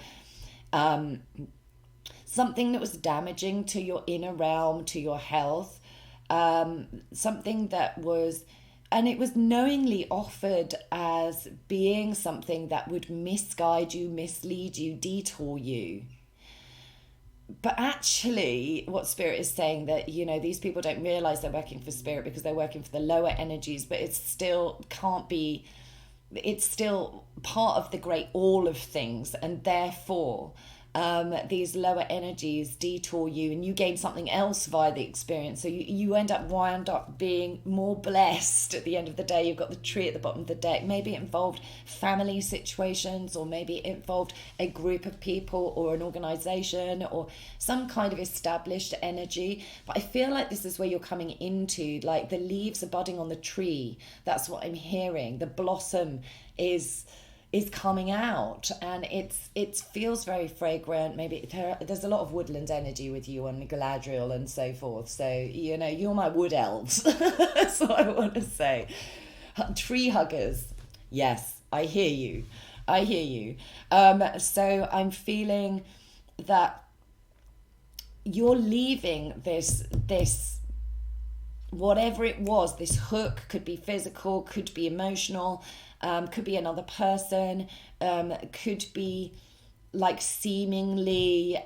something that was damaging to your inner realm, to your health, something that was, and it was knowingly offered as being something that would misguide you, mislead you, detour you. But actually, what Spirit is saying, that, these people don't realize they're working for Spirit because they're working for the lower energies, but it still can't be, it's still part of the great all of things, and therefore these lower energies detour you, and you gain something else via the experience. So you wound up being more blessed at the end of the day. You've got the tree at the bottom of the deck. Maybe it involved family situations, or maybe it involved a group of people, or an organization, or some kind of established energy. But I feel like this is where you're coming into, like the leaves are budding on the tree. That's what I'm hearing. The blossom is coming out, and it feels very fragrant. Maybe there's a lot of woodland energy with you, and Galadriel and so forth. So you're my wood elves. That's what I want to say. Tree huggers. Yes, I hear you. So I'm feeling that you're leaving this whatever it was. This hook could be physical, could be emotional, could be another person, could be like seemingly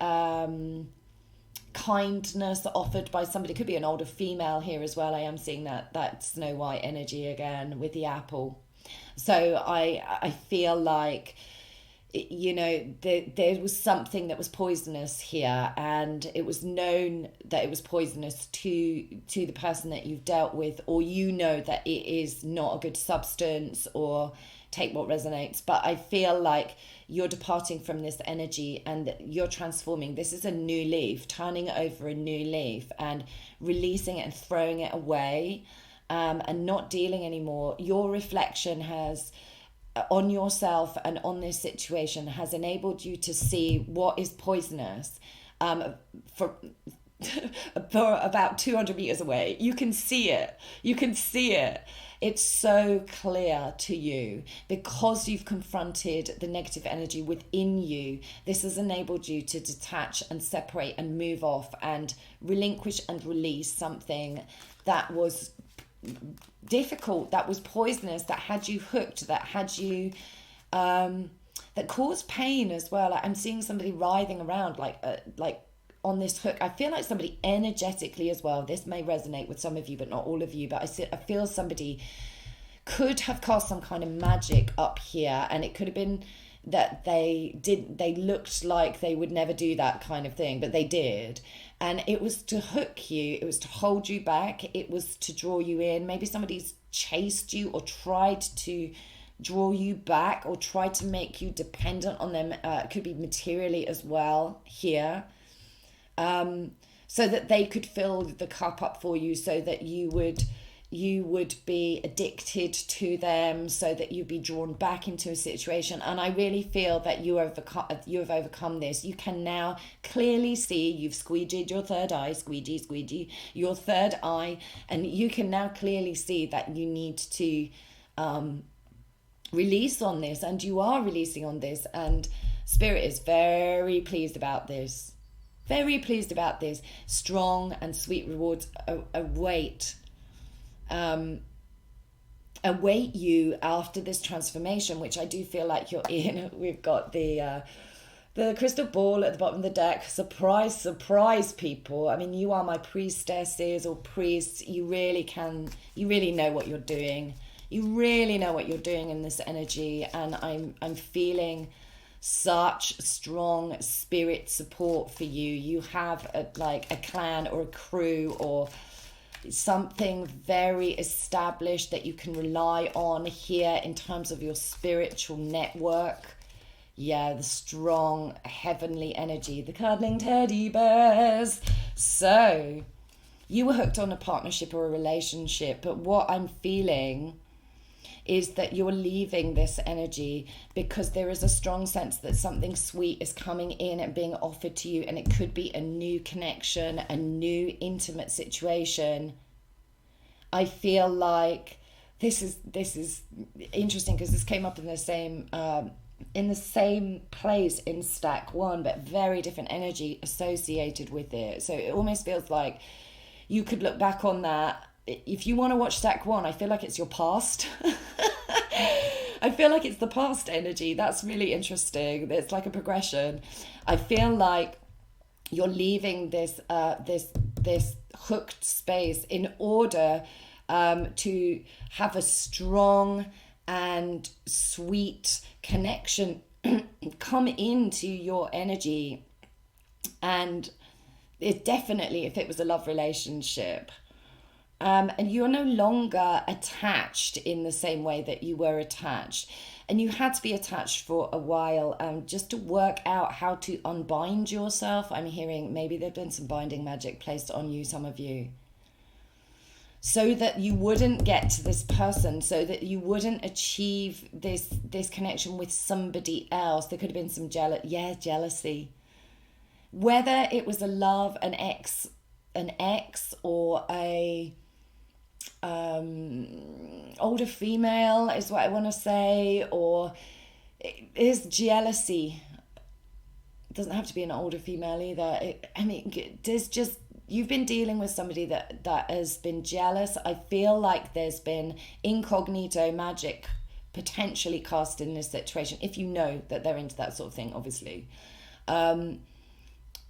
kindness offered by somebody. Could be an older female here as well. I am seeing that Snow White energy again with the apple. So I feel like, there was something that was poisonous here, and it was known that it was poisonous to the person that you've dealt with, or that it is not a good substance, or take what resonates. But I feel like you're departing from this energy, and you're transforming. This is a new leaf, turning over a new leaf, and releasing it and throwing it away, and not dealing anymore. Your reflection has on yourself and on this situation has enabled you to see what is poisonous, for about 200 meters away. You can see it. It's so clear to you because you've confronted the negative energy within you. This has enabled you to detach and separate and move off and relinquish and release something that was difficult, that was poisonous, that had you hooked, that had you that caused pain as well. I'm seeing somebody writhing around like on this hook. I feel like somebody energetically as well, this may resonate with some of you but not all of you, but I feel somebody could have cast some kind of magic up here, and it could have been that they looked like they would never do that kind of thing, but they did. And it was to hook you, it was to hold you back, it was to draw you in. Maybe somebody's chased you or tried to draw you back or tried to make you dependent on them. It could be materially as well here. So that they could fill the cup up for you, so that you would be addicted to them, so that you'd be drawn back into a situation. And I really feel that you have overcome this. You can now clearly see, you've squeegeed your third eye, squeegee, your third eye, and you can now clearly see that you need to release on this, and you are releasing on this, and Spirit is very pleased about this. Very pleased about this. Strong and sweet rewards await you after this transformation, which I do feel like you're in. We've got the crystal ball at the bottom of the deck. Surprise, people. I mean, you are my priestesses or priests. You really know what you're doing. You really know what you're doing in this energy, and I'm feeling such strong spirit support for you. You have a clan or a crew or something very established that you can rely on here in terms of your spiritual network. Yeah, the strong heavenly energy, the cuddling teddy bears. So you were hooked on a partnership or a relationship, but what I'm feeling is that you're leaving this energy because there is a strong sense that something sweet is coming in and being offered to you, and it could be a new connection, a new intimate situation. I feel like this is interesting because this came up in the same place in stack one, but very different energy associated with it. So it almost feels like you could look back on that. If you want to watch stack one, I feel like it's your past. I feel like it's the past energy. That's really interesting. It's like a progression. I feel like you're leaving this hooked space in order to have a strong and sweet connection come into your energy. And it definitely, if it was a love relationship, and you're no longer attached in the same way that you were attached. And you had to be attached for a while just to work out how to unbind yourself. I'm hearing maybe there've been some binding magic placed on you, some of you, so that you wouldn't get to this person, so that you wouldn't achieve this connection with somebody else. There could have been some jealousy. Whether it was a love, an ex, or a older female is what I want to say, or is jealousy. It doesn't have to be an older female either. There's just, you've been dealing with somebody that has been jealous. I feel like there's been incognito magic potentially cast in this situation, if you know that they're into that sort of thing, obviously.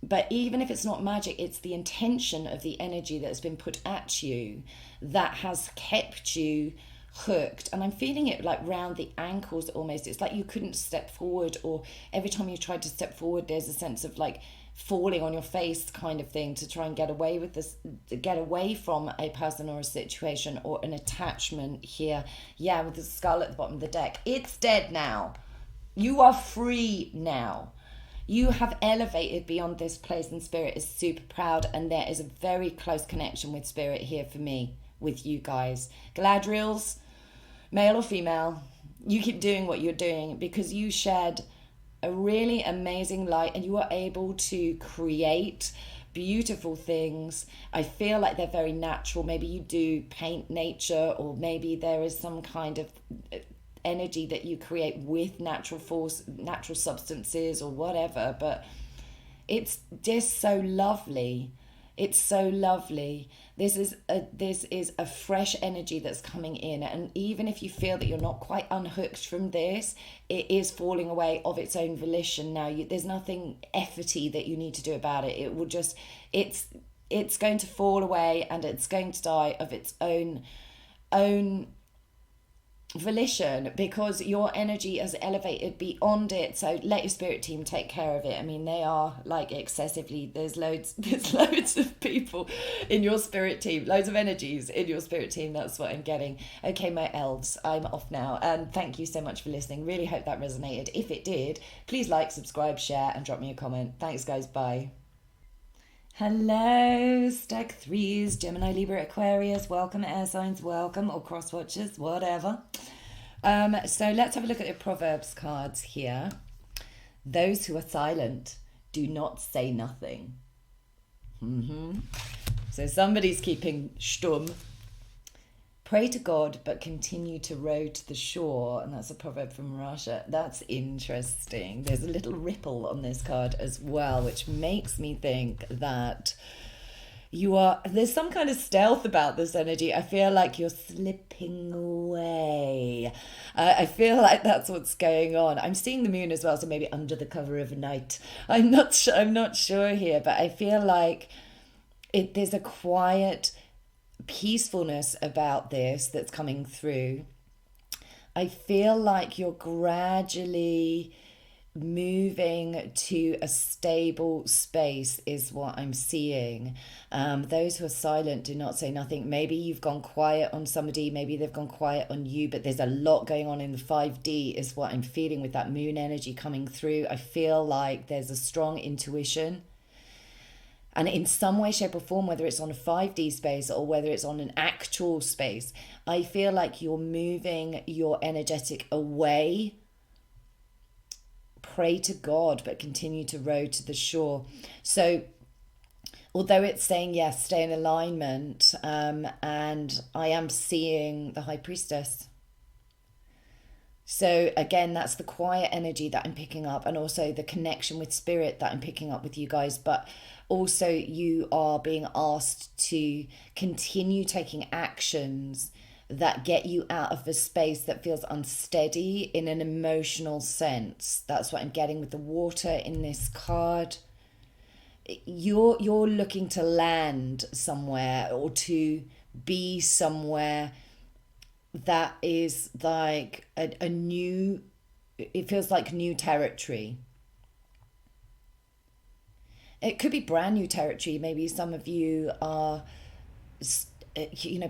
But even if it's not magic, it's the intention of the energy that's been put at you that has kept you hooked. And I'm feeling it like round the ankles almost. It's like you couldn't step forward, or every time you tried to step forward, there's a sense of like falling on your face kind of thing to try and get away with this, get away from a person or a situation or an attachment here. Yeah, with the skull at the bottom of the deck. It's dead now. You are free now. You have elevated beyond this place, and Spirit is super proud, and there is a very close connection with Spirit here for me, with you guys. Galadriels, male or female, you keep doing what you're doing because you shed a really amazing light and you are able to create beautiful things. I feel like they're very natural. Maybe you do paint nature, or maybe there is some kind of energy that you create with natural force, natural substances or whatever, but it's just so lovely. It's so lovely. This is a fresh energy that's coming in, and even if you feel that you're not quite unhooked from this, it is falling away of its own volition now. There's nothing efforty that you need to do about it. It will just, it's going to fall away, and it's going to die of its own volition, because your energy has elevated beyond it. So let your spirit team take care of it. I mean, they are like excessively, there's loads of people in your spirit team, loads of energies in your spirit team. That's what I'm getting. Okay, my elves, I'm off now, and thank you so much for listening. Really hope that resonated. If it did, please like, subscribe, share, and drop me a comment. Thanks guys, bye. Hello, Stag 3s, Gemini, Libra, Aquarius. Welcome, air signs, welcome, or cross watchers, whatever. So let's have a look at the Proverbs cards here. Those who are silent do not say nothing. So somebody's keeping stum. Pray to God, but continue to row to the shore. And that's a proverb from Russia. That's interesting. There's a little ripple on this card as well, which makes me think that there's some kind of stealth about this energy. I feel like you're slipping away. I feel like that's what's going on. I'm seeing the moon as well, so maybe under the cover of night. I'm not sure here, but I feel like there's a quiet peacefulness about this that's coming through. I feel like you're gradually moving to a stable space is what I'm seeing. Those who are silent do not say nothing. Maybe you've gone quiet on somebody, maybe they've gone quiet on you, but there's a lot going on in the 5D is what I'm feeling with that moon energy coming through. I feel like there's a strong intuition. And in some way, shape or form, whether it's on a 5D space or whether it's on an actual space, I feel like you're moving your energetic away. Pray to God, but continue to row to the shore. So although it's saying, yes, stay in alignment, and I am seeing the High Priestess. So again, that's the quiet energy that I'm picking up, and also the connection with spirit that I'm picking up with you guys. But also you are being asked to continue taking actions that get you out of a space that feels unsteady in an emotional sense. That's what I'm getting with the water in this card. You're looking to land somewhere or to be somewhere that is like a new, it feels like new territory. It could be brand new territory. Maybe some of you are,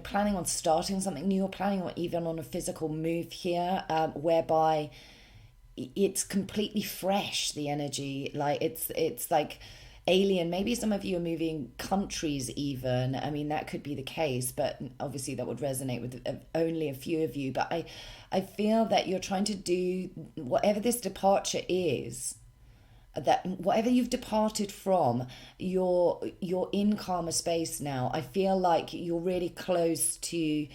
planning on starting something new, or planning on even on a physical move here, whereby it's completely fresh, the energy. Like it's like alien. Maybe some of you are moving countries even. I mean, that could be the case, but obviously that would resonate with only a few of you. But I feel that you're trying to do whatever this departure is, that whatever you've departed from, you're in calmer space now. I feel like you're really close to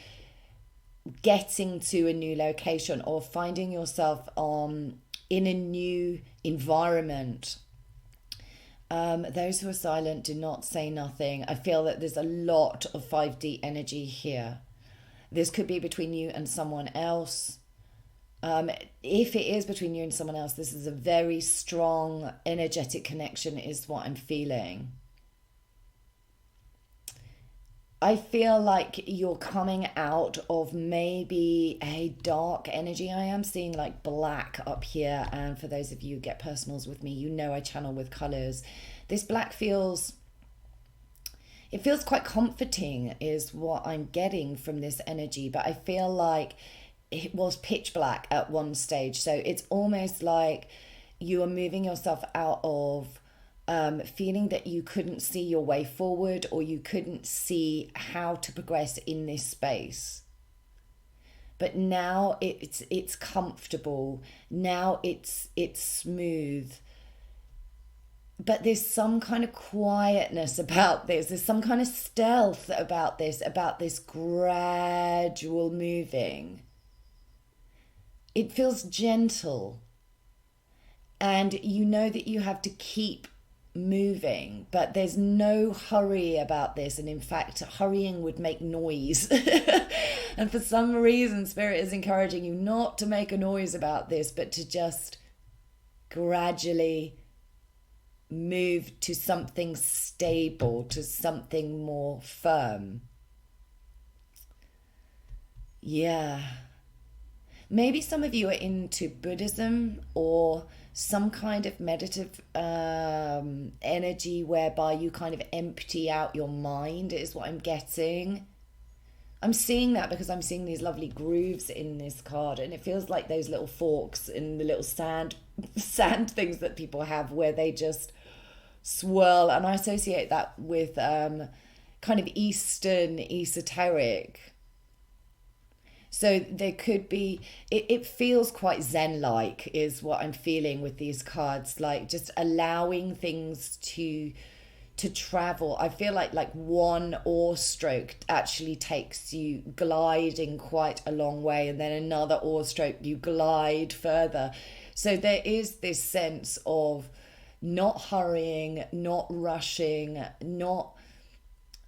getting to a new location or finding yourself in a new environment. Those who are silent do not say nothing. I feel that there's a lot of 5D energy here. This could be between you and someone else. If it is between you and someone else, this is a very strong energetic connection is what I'm feeling. I feel like you're coming out of maybe a dark energy. I am seeing like black up here. And for those of you who get personals with me, you know I channel with colors. This black feels quite comforting is what I'm getting from this energy. But I feel like it was pitch black at one stage. So it's almost like you are moving yourself out of feeling that you couldn't see your way forward, or you couldn't see how to progress in this space. But now it's comfortable. Now it's smooth. But there's some kind of quietness about this. There's some kind of stealth about this gradual moving. It feels gentle. And you know that you have to keep moving, but there's no hurry about this. And in fact, hurrying would make noise. And for some reason, Spirit is encouraging you not to make a noise about this, but to just gradually move to something stable, to something more firm. Yeah. Maybe some of you are into Buddhism or some kind of meditative energy whereby you kind of empty out your mind, is what I'm getting. I'm seeing that because I'm seeing these lovely grooves in this card, and it feels like those little forks and the little sand things that people have where they just swirl, and I associate that with kind of Eastern esoteric. So there could be, it feels quite Zen-like is what I'm feeling with these cards, like just allowing things to travel. I feel like one oar stroke actually takes you gliding quite a long way, and then another oar stroke you glide further. So there is this sense of not hurrying, not rushing, not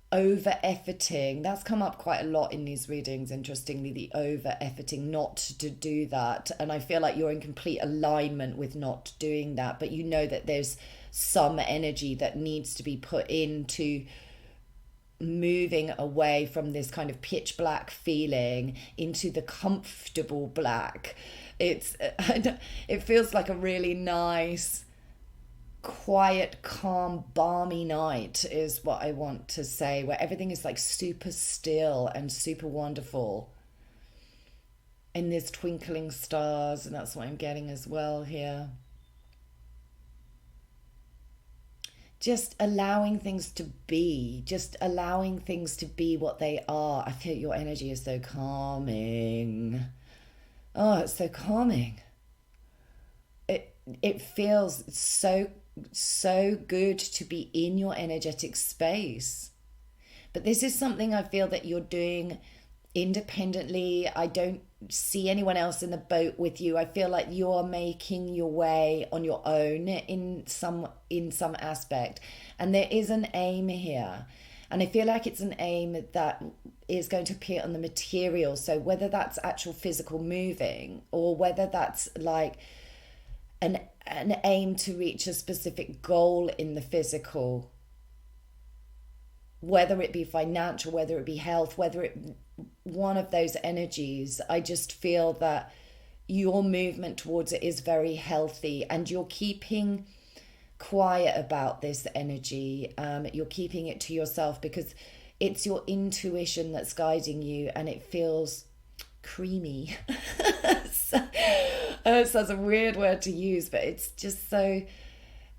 over efforting. That's come up quite a lot in these readings, interestingly, the over efforting, not to do that. And I feel like you're in complete alignment with not doing that, but you know that there's some energy that needs to be put into moving away from this kind of pitch black feeling into the comfortable black. It feels like a really nice, quiet, calm, balmy night is what I want to say, where everything is like super still and super wonderful. And there's twinkling stars, and that's what I'm getting as well here. Just allowing things to be, just allowing things to be what they are. I feel your energy is so calming. Oh, it's so calming. It feels so good to be in your energetic space. But this is something I feel that you're doing independently. I don't see anyone else in the boat with you. I feel like you're making your way on your own in some aspect, and there is an aim here, and I feel like it's an aim that is going to appear on the material. So whether that's actual physical moving, or whether that's like an aim to reach a specific goal in the physical, whether it be financial, whether it be health, whether it one of those energies, I just feel that your movement towards it is very healthy, and you're keeping quiet about this energy. You're keeping it to yourself because it's your intuition that's guiding you, and it feels creamy. It's a weird word to use, but it's just so,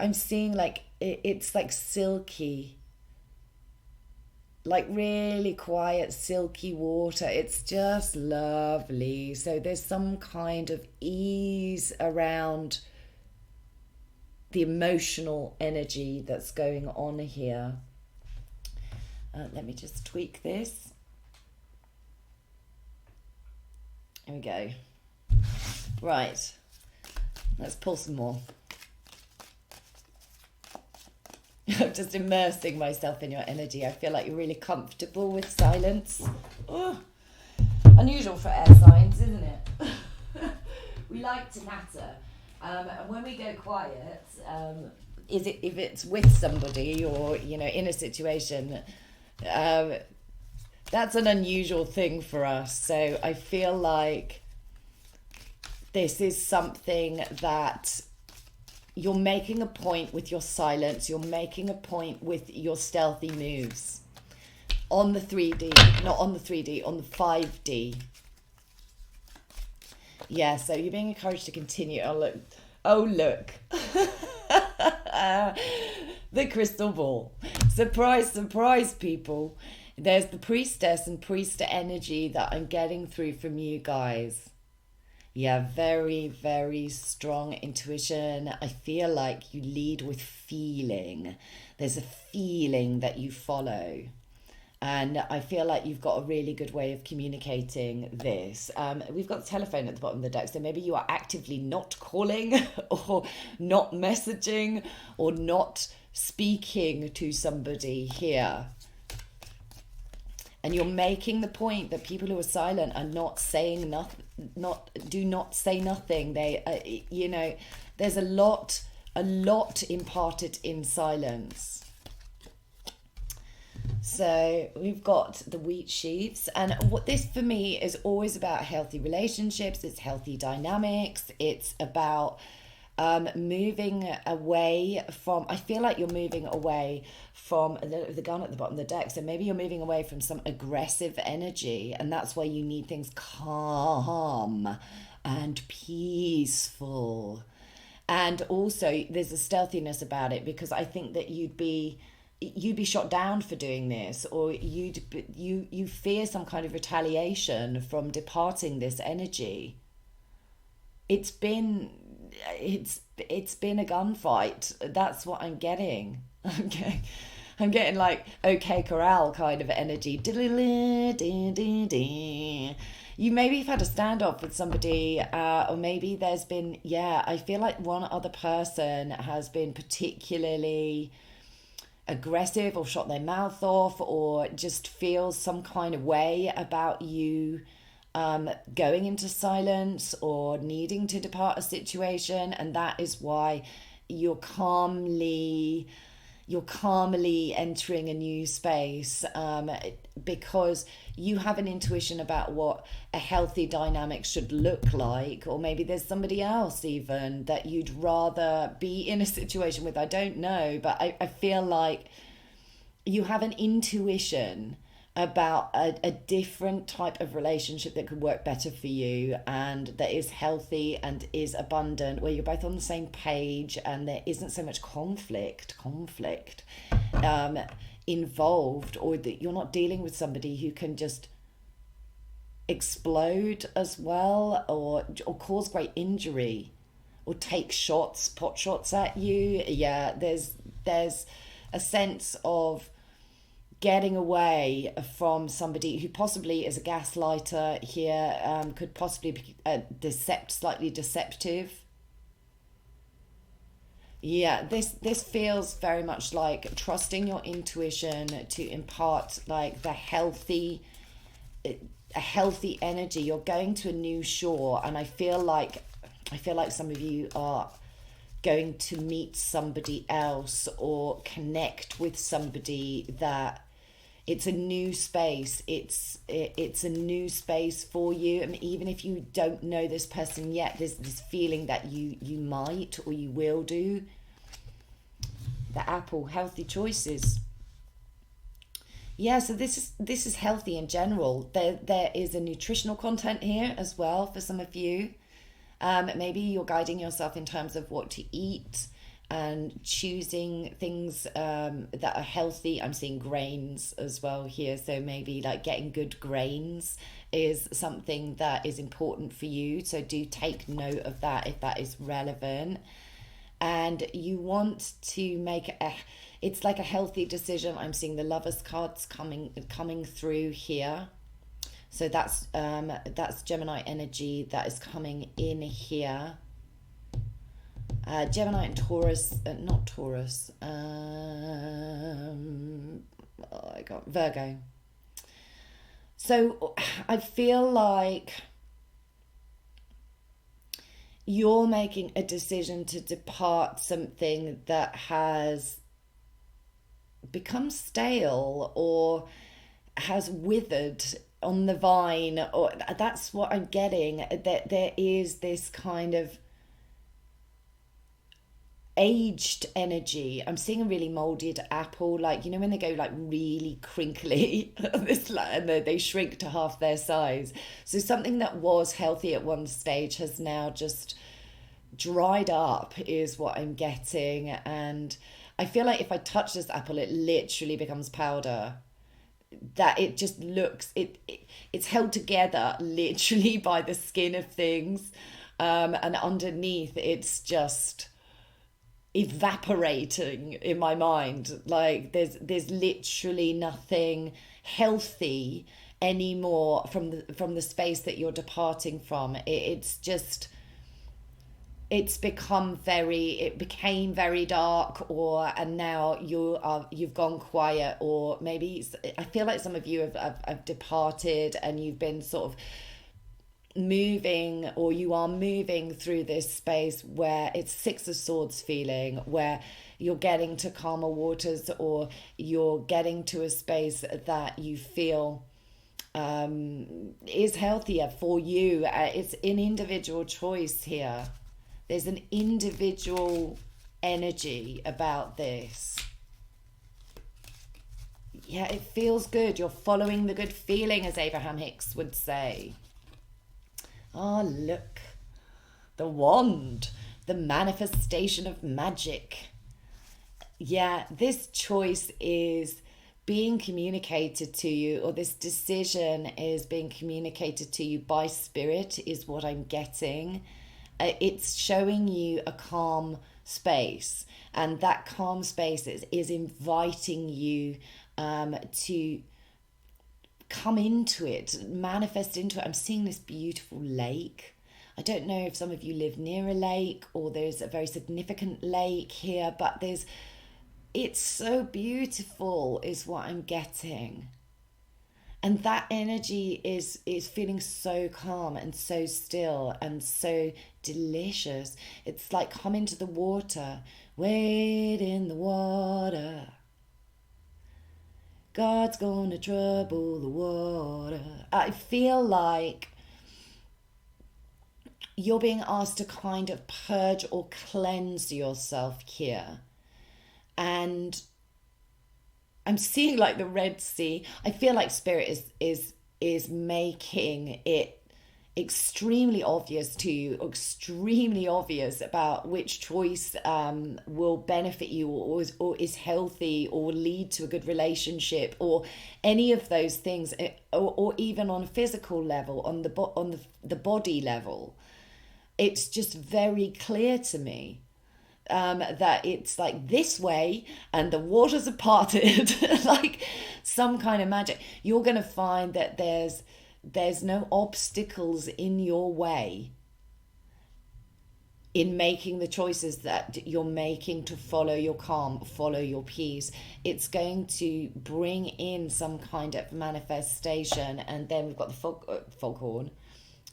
I'm seeing like it's like silky, like really quiet silky water. It's just lovely. So there's some kind of ease around the emotional energy that's going on here. Let me just tweak this. Here we go. Right, let's pull some more. I'm just immersing myself in your energy. I feel like you're really comfortable with silence. Oh, unusual for air signs, isn't it? We like to natter. And when we go quiet, if it's with somebody or, in a situation, that's an unusual thing for us. So I feel like this is something that you're making a point with your silence. You're making a point with your stealthy moves on the 3D, not on the 3D, on the 5D. Yeah, so you're being encouraged to continue. Oh, look. The crystal ball. Surprise, surprise, people. There's the priestess and priester energy that I'm getting through from you guys. Yeah, very, very strong intuition. I feel like you lead with feeling. There's a feeling that you follow. And I feel like you've got a really good way of communicating this. We've got the telephone at the bottom of the deck, so maybe you are actively not calling or not messaging or not speaking to somebody here. And you're making the point that people who are silent are not saying nothing, do not say nothing. They, there's a lot imparted in silence. So we've got the wheat sheaves, and what this for me is always about healthy relationships, it's healthy dynamics, it's about moving away from, I feel like you're moving away from the gun at the bottom of the deck. So maybe you're moving away from some aggressive energy, and that's why you need things calm and peaceful. And also there's a stealthiness about it, because I think that you'd be shot down for doing this, or you fear some kind of retaliation from departing this energy. It's been it's been a gunfight. That's what I'm getting. Okay. I'm getting like OK Corral kind of energy. You maybe have had a standoff with somebody, or maybe there's been, yeah, I feel like one other person has been particularly aggressive or shot their mouth off, or just feels some kind of way about you going into silence or needing to depart a situation. And that is why you're calmly entering a new space, because you have an intuition about what a healthy dynamic should look like. Or maybe there's somebody else even that you'd rather be in a situation with. I don't know, but I feel like you have an intuition about a different type of relationship that could work better for you, and that is healthy and is abundant, where you're both on the same page and there isn't so much conflict involved, or that you're not dealing with somebody who can just explode as well, or cause great injury, or take pot shots at you. Yeah, there's a sense of getting away from somebody who possibly is a gaslighter here, could possibly be slightly deceptive. Yeah, this feels very much like trusting your intuition to impart like a healthy energy. You're going to a new shore, and I feel like some of you are going to meet somebody else or connect with somebody that it's a new space. It's a new space for you. I mean, even if you don't know this person yet, there's this feeling that you might, or you will do. The apple, healthy choices. Yeah, so this is healthy in general. There is a nutritional content here as well for some of you. Maybe you're guiding yourself in terms of what to eat and choosing things that are healthy. I'm seeing grains as well here, so maybe like getting good grains is something that is important for you, so do take note of that if that is relevant. And you want to make it's like a healthy decision. I'm seeing the lovers cards coming through here, so that's Gemini energy that is coming in here. Gemini and Taurus, not Taurus, I got Virgo. So I feel like you're making a decision to depart something that has become stale or has withered on the vine, or that's what I'm getting, that there is this kind of aged energy. I'm seeing a really molded apple, like, you know, when they go like really crinkly and they shrink to half their size. So something that was healthy at one stage has now just dried up, is what I'm getting. And I feel like if I touch this apple, it literally becomes powder. That it just looks, it's held together literally by the skin of things, and underneath it's just evaporating in my mind. Like there's literally nothing healthy anymore from the space that you're departing from. It's just, it became very dark, and now you've gone quiet, or maybe I feel like some of you have departed, and you've been sort of moving, or you are moving through this space where it's Six of Swords feeling, where you're getting to calmer waters, or you're getting to a space that you feel is healthier for you. It's an individual choice here. There's an individual energy about this. Yeah, it feels good. You're following the good feeling, as Abraham Hicks would say. Oh, look. The wand. The manifestation of magic. Yeah, this choice is being communicated to you, or this decision is being communicated to you by spirit, is what I'm getting. It's showing you a calm space, and that calm space is inviting you to come into it, manifest into it. I'm seeing this beautiful lake. I don't know if some of you live near a lake, or there's a very significant lake here, but it's so beautiful is what I'm getting. And that energy is feeling so calm and so still and so delicious. It's like come into the water, wade in the water. God's gonna trouble the water. I feel like you're being asked to kind of purge or cleanse yourself here. And I'm seeing like the Red Sea. I feel like Spirit is making it extremely obvious to you, extremely obvious about which choice will benefit you, or is healthy, or lead to a good relationship, or any of those things, or even on a physical level, on the body level. It's just very clear to me. That it's like this way and the waters are parted, like some kind of magic. You're going to find that there's no obstacles in your way in making the choices that you're making to follow your calm, follow your peace. It's going to bring in some kind of manifestation. And then we've got the foghorn.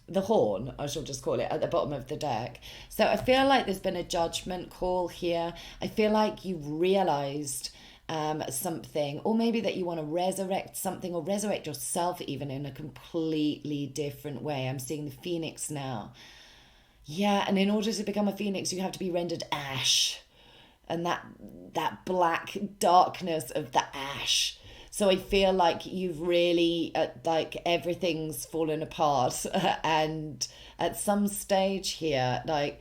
The horn, I shall just call it, at the bottom of the deck. So I feel like there's been a judgment call here. I feel like you've realized something, or maybe that you want to resurrect something, or resurrect yourself even in a completely different way. I'm seeing the phoenix now. Yeah, and in order to become a phoenix, you have to be rendered ash, and that black darkness of the ash. So I feel like you've really, like everything's fallen apart. And at some stage here, like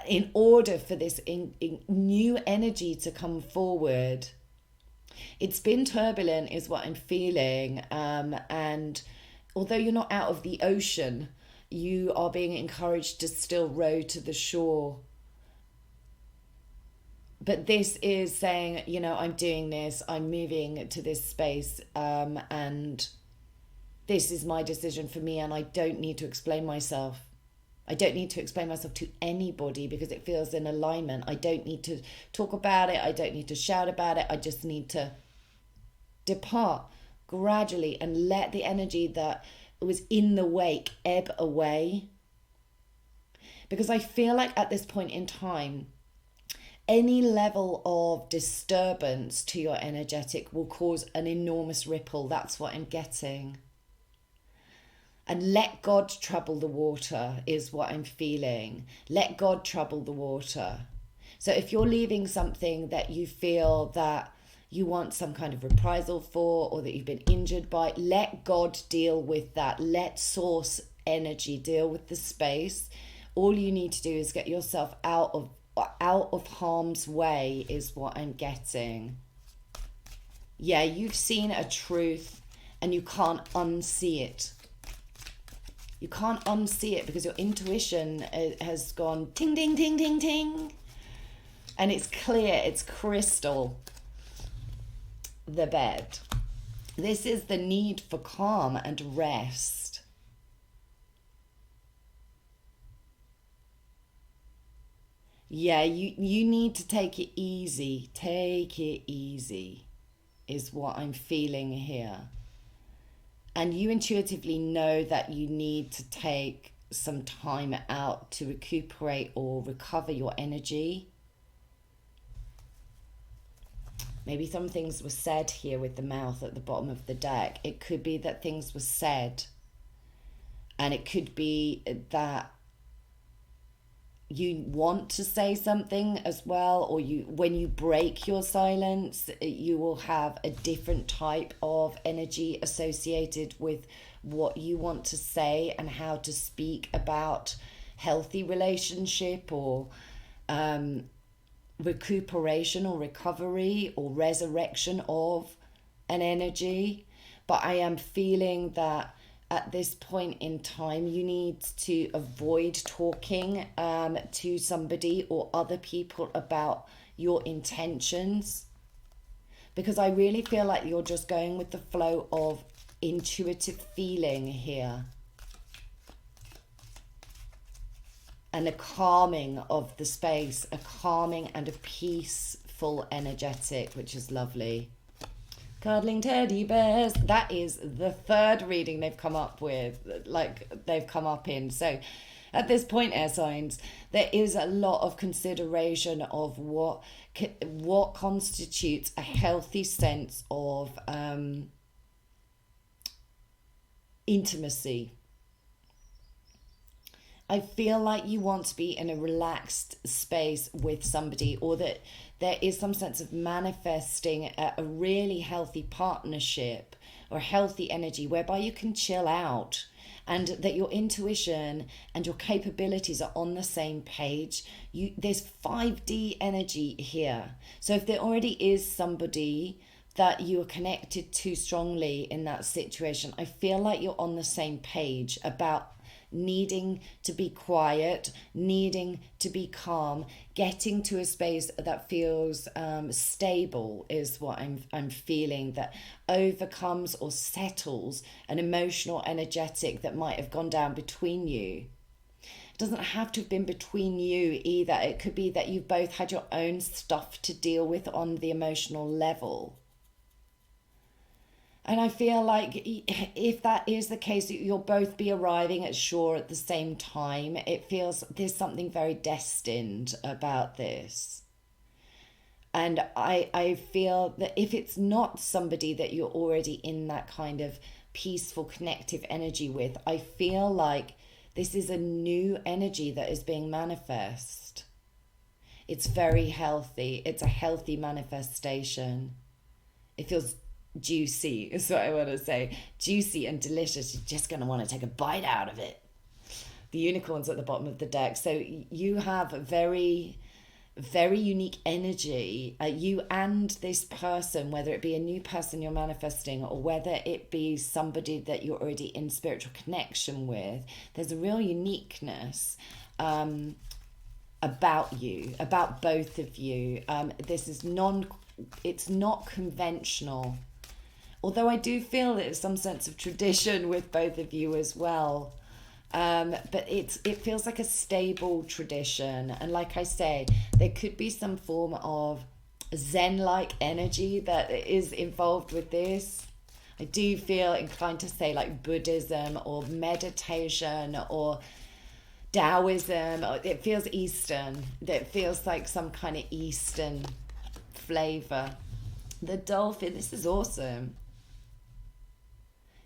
in order for this new energy to come forward, it's been turbulent is what I'm feeling. And although you're not out of the ocean, you are being encouraged to still row to the shore. But this is saying, I'm doing this, I'm moving to this space, and this is my decision for me, and I don't need to explain myself. I don't need to explain myself to anybody because it feels in alignment. I don't need to talk about it. I don't need to shout about it. I just need to depart gradually and let the energy that was in the wake ebb away. Because I feel like at this point in time, any level of disturbance to your energetic will cause an enormous ripple. That's what I'm getting. And let God trouble the water is what I'm feeling. Let God trouble the water. So if you're leaving something that you feel that you want some kind of reprisal for, or that you've been injured by, let God deal with that. Let source energy deal with the space. All you need to do is get yourself out of harm's way is what I'm getting. Yeah, you've seen a truth and you can't unsee it. You can't unsee it because your intuition has gone ting, ting, ting, ting, ting. And it's clear, it's crystal, the bed. This is the need for calm and rest. Yeah, you need to take it easy. Take it easy is what I'm feeling here. And you intuitively know that you need to take some time out to recuperate or recover your energy. Maybe some things were said here with the mouth at the bottom of the deck. It could be that things were said, and it could be that you want to say something as well, or when you break your silence, you will have a different type of energy associated with what you want to say and how to speak about healthy relationship, or recuperation or recovery or resurrection of an energy. But I am feeling that at this point in time, you need to avoid talking to somebody or other people about your intentions, because I really feel like you're just going with the flow of intuitive feeling here, and a calming of the space, a calming and a peaceful energetic, which is lovely. Cuddling teddy bears. That is the third reading they've come up with, they've come up in. So at this point, air signs, there is a lot of consideration of what constitutes a healthy sense of intimacy. I feel like you want to be in a relaxed space with somebody, or that there is some sense of manifesting a really healthy partnership or healthy energy whereby you can chill out, and that your intuition and your capabilities are on the same page. There's 5D energy here. So if there already is somebody that you are connected to strongly in that situation, I feel like you're on the same page about needing to be quiet, needing to be calm, getting to a space that feels stable is what I'm feeling, that overcomes or settles an emotional energetic that might have gone down between you. It doesn't have to have been between you either. It could be that you've both had your own stuff to deal with on the emotional level. And I feel like if that is the case, you'll both be arriving at shore at the same time. It feels there's something very destined about this. And I feel that if it's not somebody that you're already in that kind of peaceful, connective energy with, I feel like this is a new energy that is being manifest. It's very healthy. It's a healthy manifestation. It feels juicy is what I want to say. Juicy and delicious. You're just going to want to take a bite out of it. The unicorn's at the bottom of the deck. So you have a very, very unique energy. You and this person, whether it be a new person you're manifesting or whether it be somebody that you're already in spiritual connection with, there's a real uniqueness about you, about both of you. This is it's not conventional. Although I do feel there's some sense of tradition with both of you as well. But it feels like a stable tradition. And like I say, there could be some form of Zen-like energy that is involved with this. I do feel inclined to say like Buddhism or meditation or Taoism. It feels Eastern. It feels like some kind of Eastern flavor. The dolphin, this is awesome.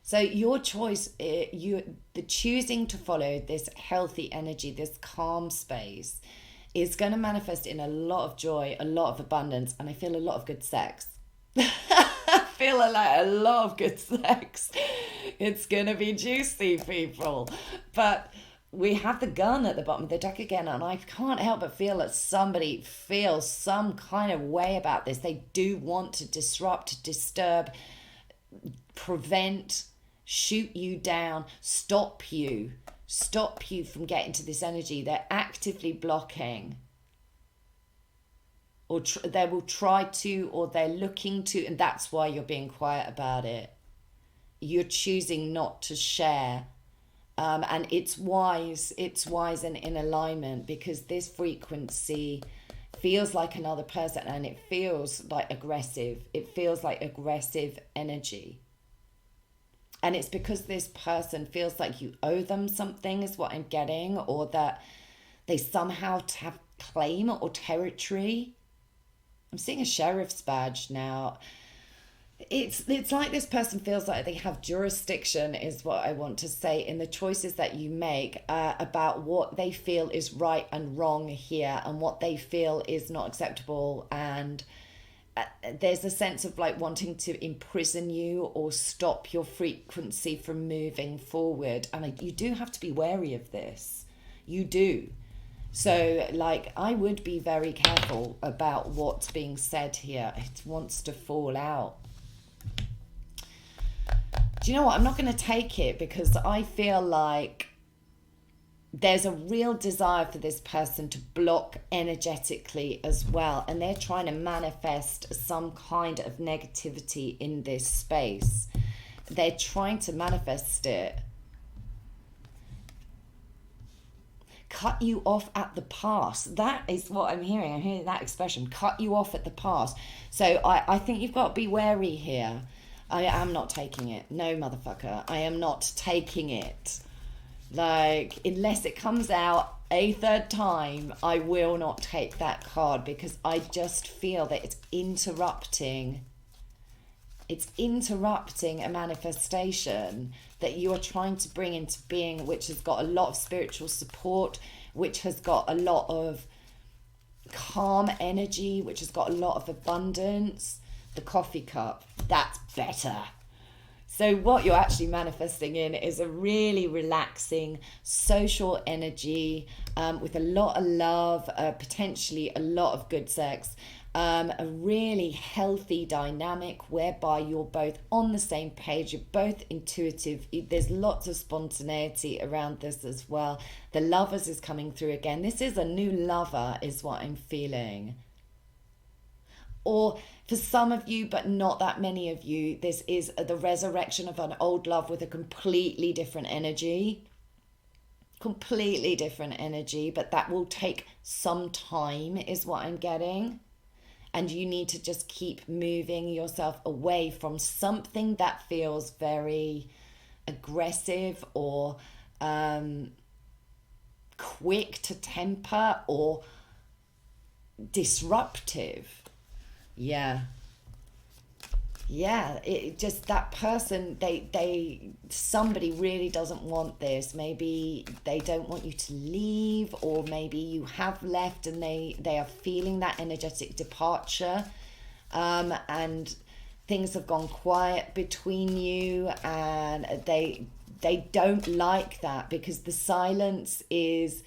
So your choice, the choosing to follow this healthy energy, this calm space, is going to manifest in a lot of joy, a lot of abundance, and I feel a lot of good sex. I feel like a lot of good sex. It's going to be juicy, people. But we have the gun at the bottom of the deck again, and I can't help but feel that somebody feels some kind of way about this. They do want to disrupt, disturb, prevent, shoot you down, stop you from getting to this energy. They're actively blocking, or they will try to, or they're looking to, and that's why you're being quiet about it. You're choosing not to share. And it's wise and in alignment, because this frequency feels like another person, and it feels like aggressive. It feels like aggressive energy. And it's because this person feels like you owe them something, is what I'm getting, or that they somehow have claim or territory. I'm seeing a sheriff's badge now. It's like this person feels like they have jurisdiction, is what I want to say, in the choices that you make, about what they feel is right and wrong here, and what they feel is not acceptable. And there's a sense of like wanting to imprison you or stop your frequency from moving forward. And you do have to be wary of this. You do. So, like, I would be very careful about what's being said here. It wants to fall out. Do you know what? I'm not going to take it, because I feel like there's a real desire for this person to block energetically as well. And they're trying to manifest some kind of negativity in this space. They're trying to manifest it. Cut you off at the pass. That is what I'm hearing. I'm hearing that expression, cut you off at the pass. So I think you've got to be wary here. I am not taking it. No, motherfucker. I am not taking it. Like, unless it comes out a third time, I will not take that card, because I just feel that it's interrupting. It's interrupting a manifestation that you are trying to bring into being, which has got a lot of spiritual support, which has got a lot of calm energy, which has got a lot of abundance. The coffee cup, that's better. So what you're actually manifesting in is a really relaxing social energy, with a lot of love, potentially a lot of good sex, a really healthy dynamic whereby you're both on the same page, you're both intuitive. There's lots of spontaneity around this as well. The Lovers is coming through again. This is a new lover, is what I'm feeling. Or for some of you, but not that many of you, this is the resurrection of an old love with a completely different energy. Completely different energy, but that will take some time, is what I'm getting. And you need to just keep moving yourself away from something that feels very aggressive or quick to temper or disruptive. Yeah, it just, that person, somebody really doesn't want this. Maybe they don't want you to leave, or maybe you have left and they are feeling that energetic departure, and things have gone quiet between you, and they don't like that, because the silence is,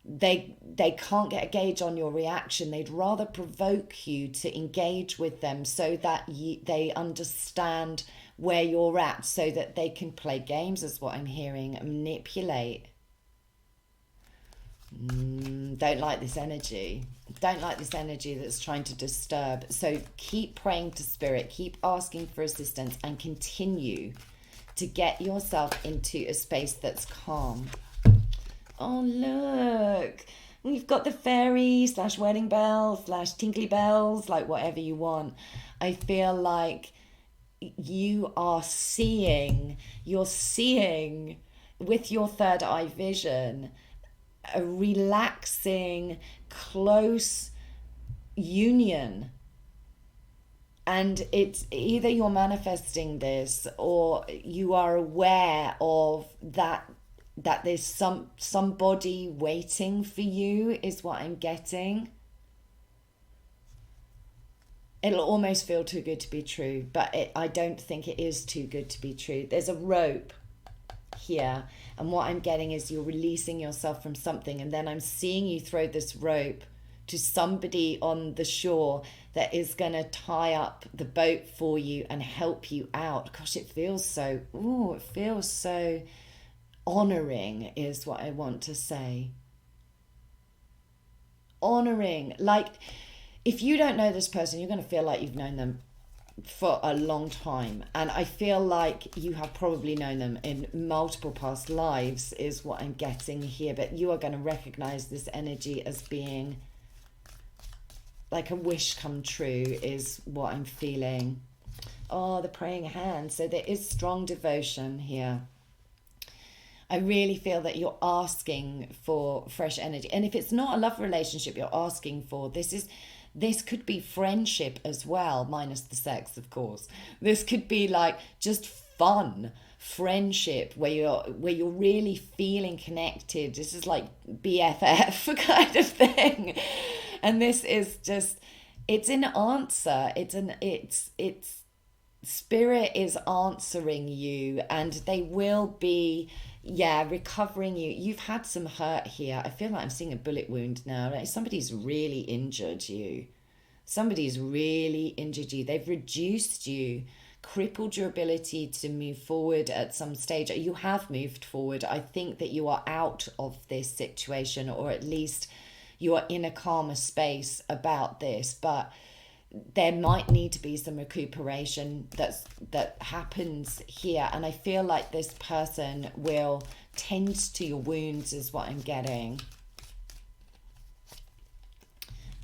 they can't get a gauge on your reaction. They'd rather provoke you to engage with them, so that they understand where you're at, so that they can play games, is what I'm hearing, and manipulate. Don't like this energy. Don't like this energy that's trying to disturb. So keep praying to Spirit, keep asking for assistance, and continue to get yourself into a space that's calm. Oh, look, we've got the fairy / wedding bells / tinkly bells, like whatever you want. I feel like you're seeing with your third eye vision a relaxing, close union. And it's either you're manifesting this, or you are aware of that there's somebody waiting for you, is what I'm getting. It'll almost feel too good to be true, but I don't think it is too good to be true. There's a rope here, and what I'm getting is you're releasing yourself from something, and then I'm seeing you throw this rope to somebody on the shore that is going to tie up the boat for you and help you out. Gosh, it feels so honoring, is what I want to say. Honoring. Like, if you don't know this person, you're going to feel like you've known them for a long time. And I feel like you have probably known them in multiple past lives, is what I'm getting here. But you are going to recognize this energy as being like a wish come true, is what I'm feeling. Oh, the praying hand. So there is strong devotion here. I really feel that you're asking for fresh energy. And if it's not a love relationship you're asking for, this this could be friendship as well, minus the sex, of course. This could be like just fun friendship where you're really feeling connected. This is like BFF kind of thing. And this is just, it's an answer. It's spirit is answering you, and they will be, recovering you. You've had some hurt here. I feel like I'm seeing a bullet wound now. Like somebody's really injured you. Somebody's really injured you. They've reduced you, crippled your ability to move forward at some stage. You have moved forward. I think that you are out of this situation, or at least you are in a calmer space about this, but there might need to be some recuperation that happens here. And I feel like this person will tend to your wounds is what I'm getting.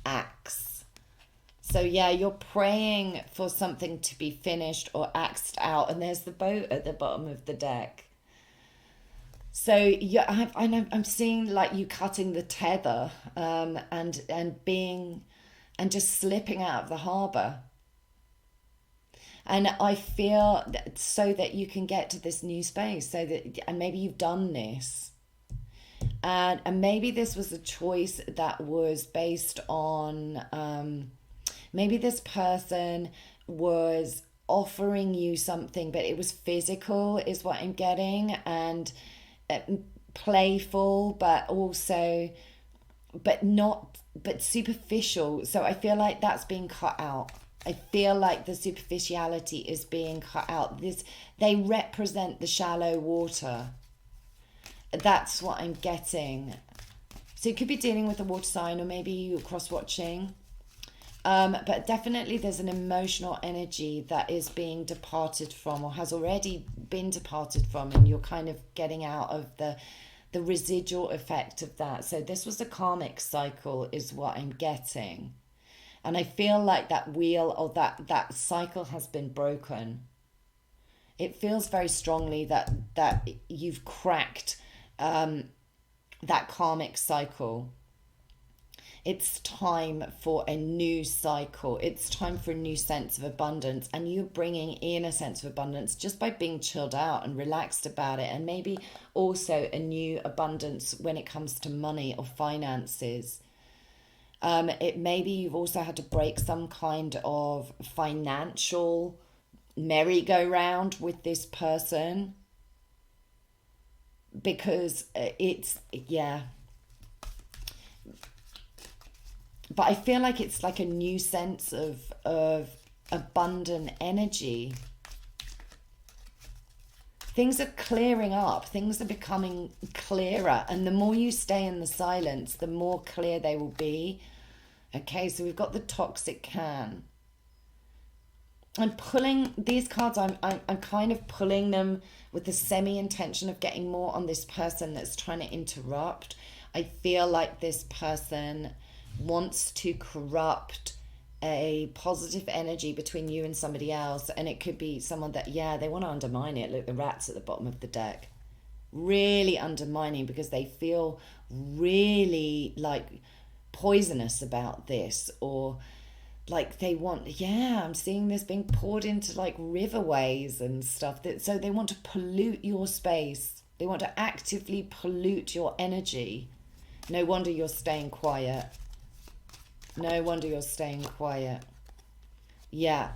Axe. So yeah, you're praying for something to be finished or axed out. And there's the boat at the bottom of the deck. So yeah, I'm seeing like you cutting the tether and just slipping out of the harbour. And I feel that so that you can get to this new space, so that, and maybe you've done this. And maybe this was a choice that was based on, maybe this person was offering you something, but it was physical is what I'm getting, and playful, but also, but superficial. So I feel like that's being cut out. I feel like the superficiality is being cut out. They represent the shallow water. That's what I'm getting. So you could be dealing with a water sign, or maybe you're cross-watching. But definitely there's an emotional energy that is being departed from, or has already been departed from, and you're kind of getting out of the residual effect of that. So this was a karmic cycle is what I'm getting. And I feel like that wheel, or that cycle has been broken. It feels very strongly that you've cracked that karmic cycle. It's time for a new cycle. It's time for a new sense of abundance. And you're bringing in a sense of abundance just by being chilled out and relaxed about it. And maybe also a new abundance when it comes to money or finances. It maybe you've also had to break some kind of financial merry-go-round with this person. Because but I feel like it's like a new sense of abundant energy. Things are clearing up. Things are becoming clearer. And the more you stay in the silence, the more clear they will be. Okay, so we've got the toxic can. I'm pulling these cards, I'm kind of pulling them with the semi-intention of getting more on this person that's trying to interrupt. I feel like this person wants to corrupt a positive energy between you and somebody else, and it could be someone that they want to undermine it. Look, the rat's at the bottom of the deck, really undermining, because they feel really like poisonous about this, or like they want, I'm seeing this being poured into like riverways and stuff, so they want to pollute your space. They want to actively pollute your energy. No wonder you're staying quiet. No wonder you're staying quiet. Yeah.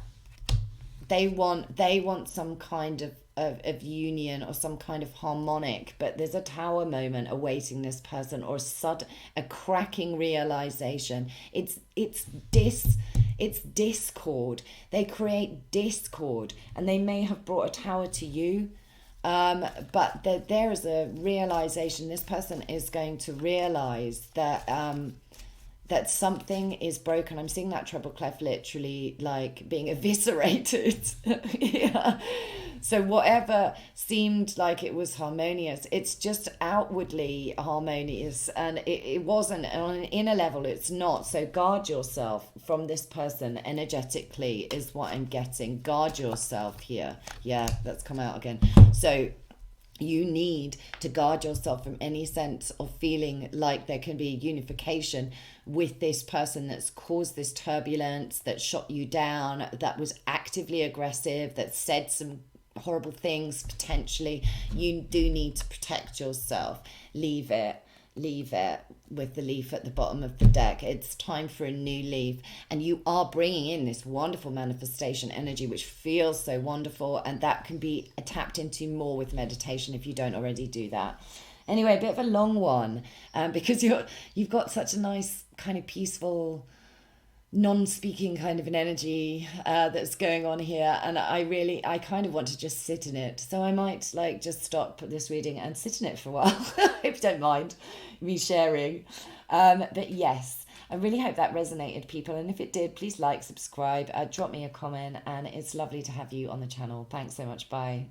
They want some kind of union or some kind of harmonic, but there's a tower moment awaiting this person, or a cracking realization. It's discord. They create discord, and they may have brought a tower to you. But there is a realization. This person is going to realize that something is broken. I'm seeing that treble clef literally like being eviscerated. Yeah. So whatever seemed like it was harmonious, it's just outwardly harmonious, and it wasn't. On an inner level, it's not. So guard yourself from this person energetically is what I'm getting. Guard yourself here. Yeah, that's come out again. So You need to guard yourself from any sense of feeling like there can be unification with this person that's caused this turbulence, that shot you down, that was actively aggressive, that said some horrible things potentially. You do need to protect yourself. Leave it. Leave it with the leaf at the bottom of the deck. It's time for a new leaf. And you are bringing in this wonderful manifestation energy, which feels so wonderful. And that can be tapped into more with meditation if you don't already do that. Anyway, a bit of a long one, because you've got such a nice kind of peaceful non-speaking kind of an energy that's going on here, and I kind of want to just sit in it, so I might like just stop this reading and sit in it for a while. If you don't mind me sharing. But yes, I really hope that resonated, people, and if it did, please like, subscribe, drop me a comment, and it's lovely to have you on the channel. Thanks so much. Bye.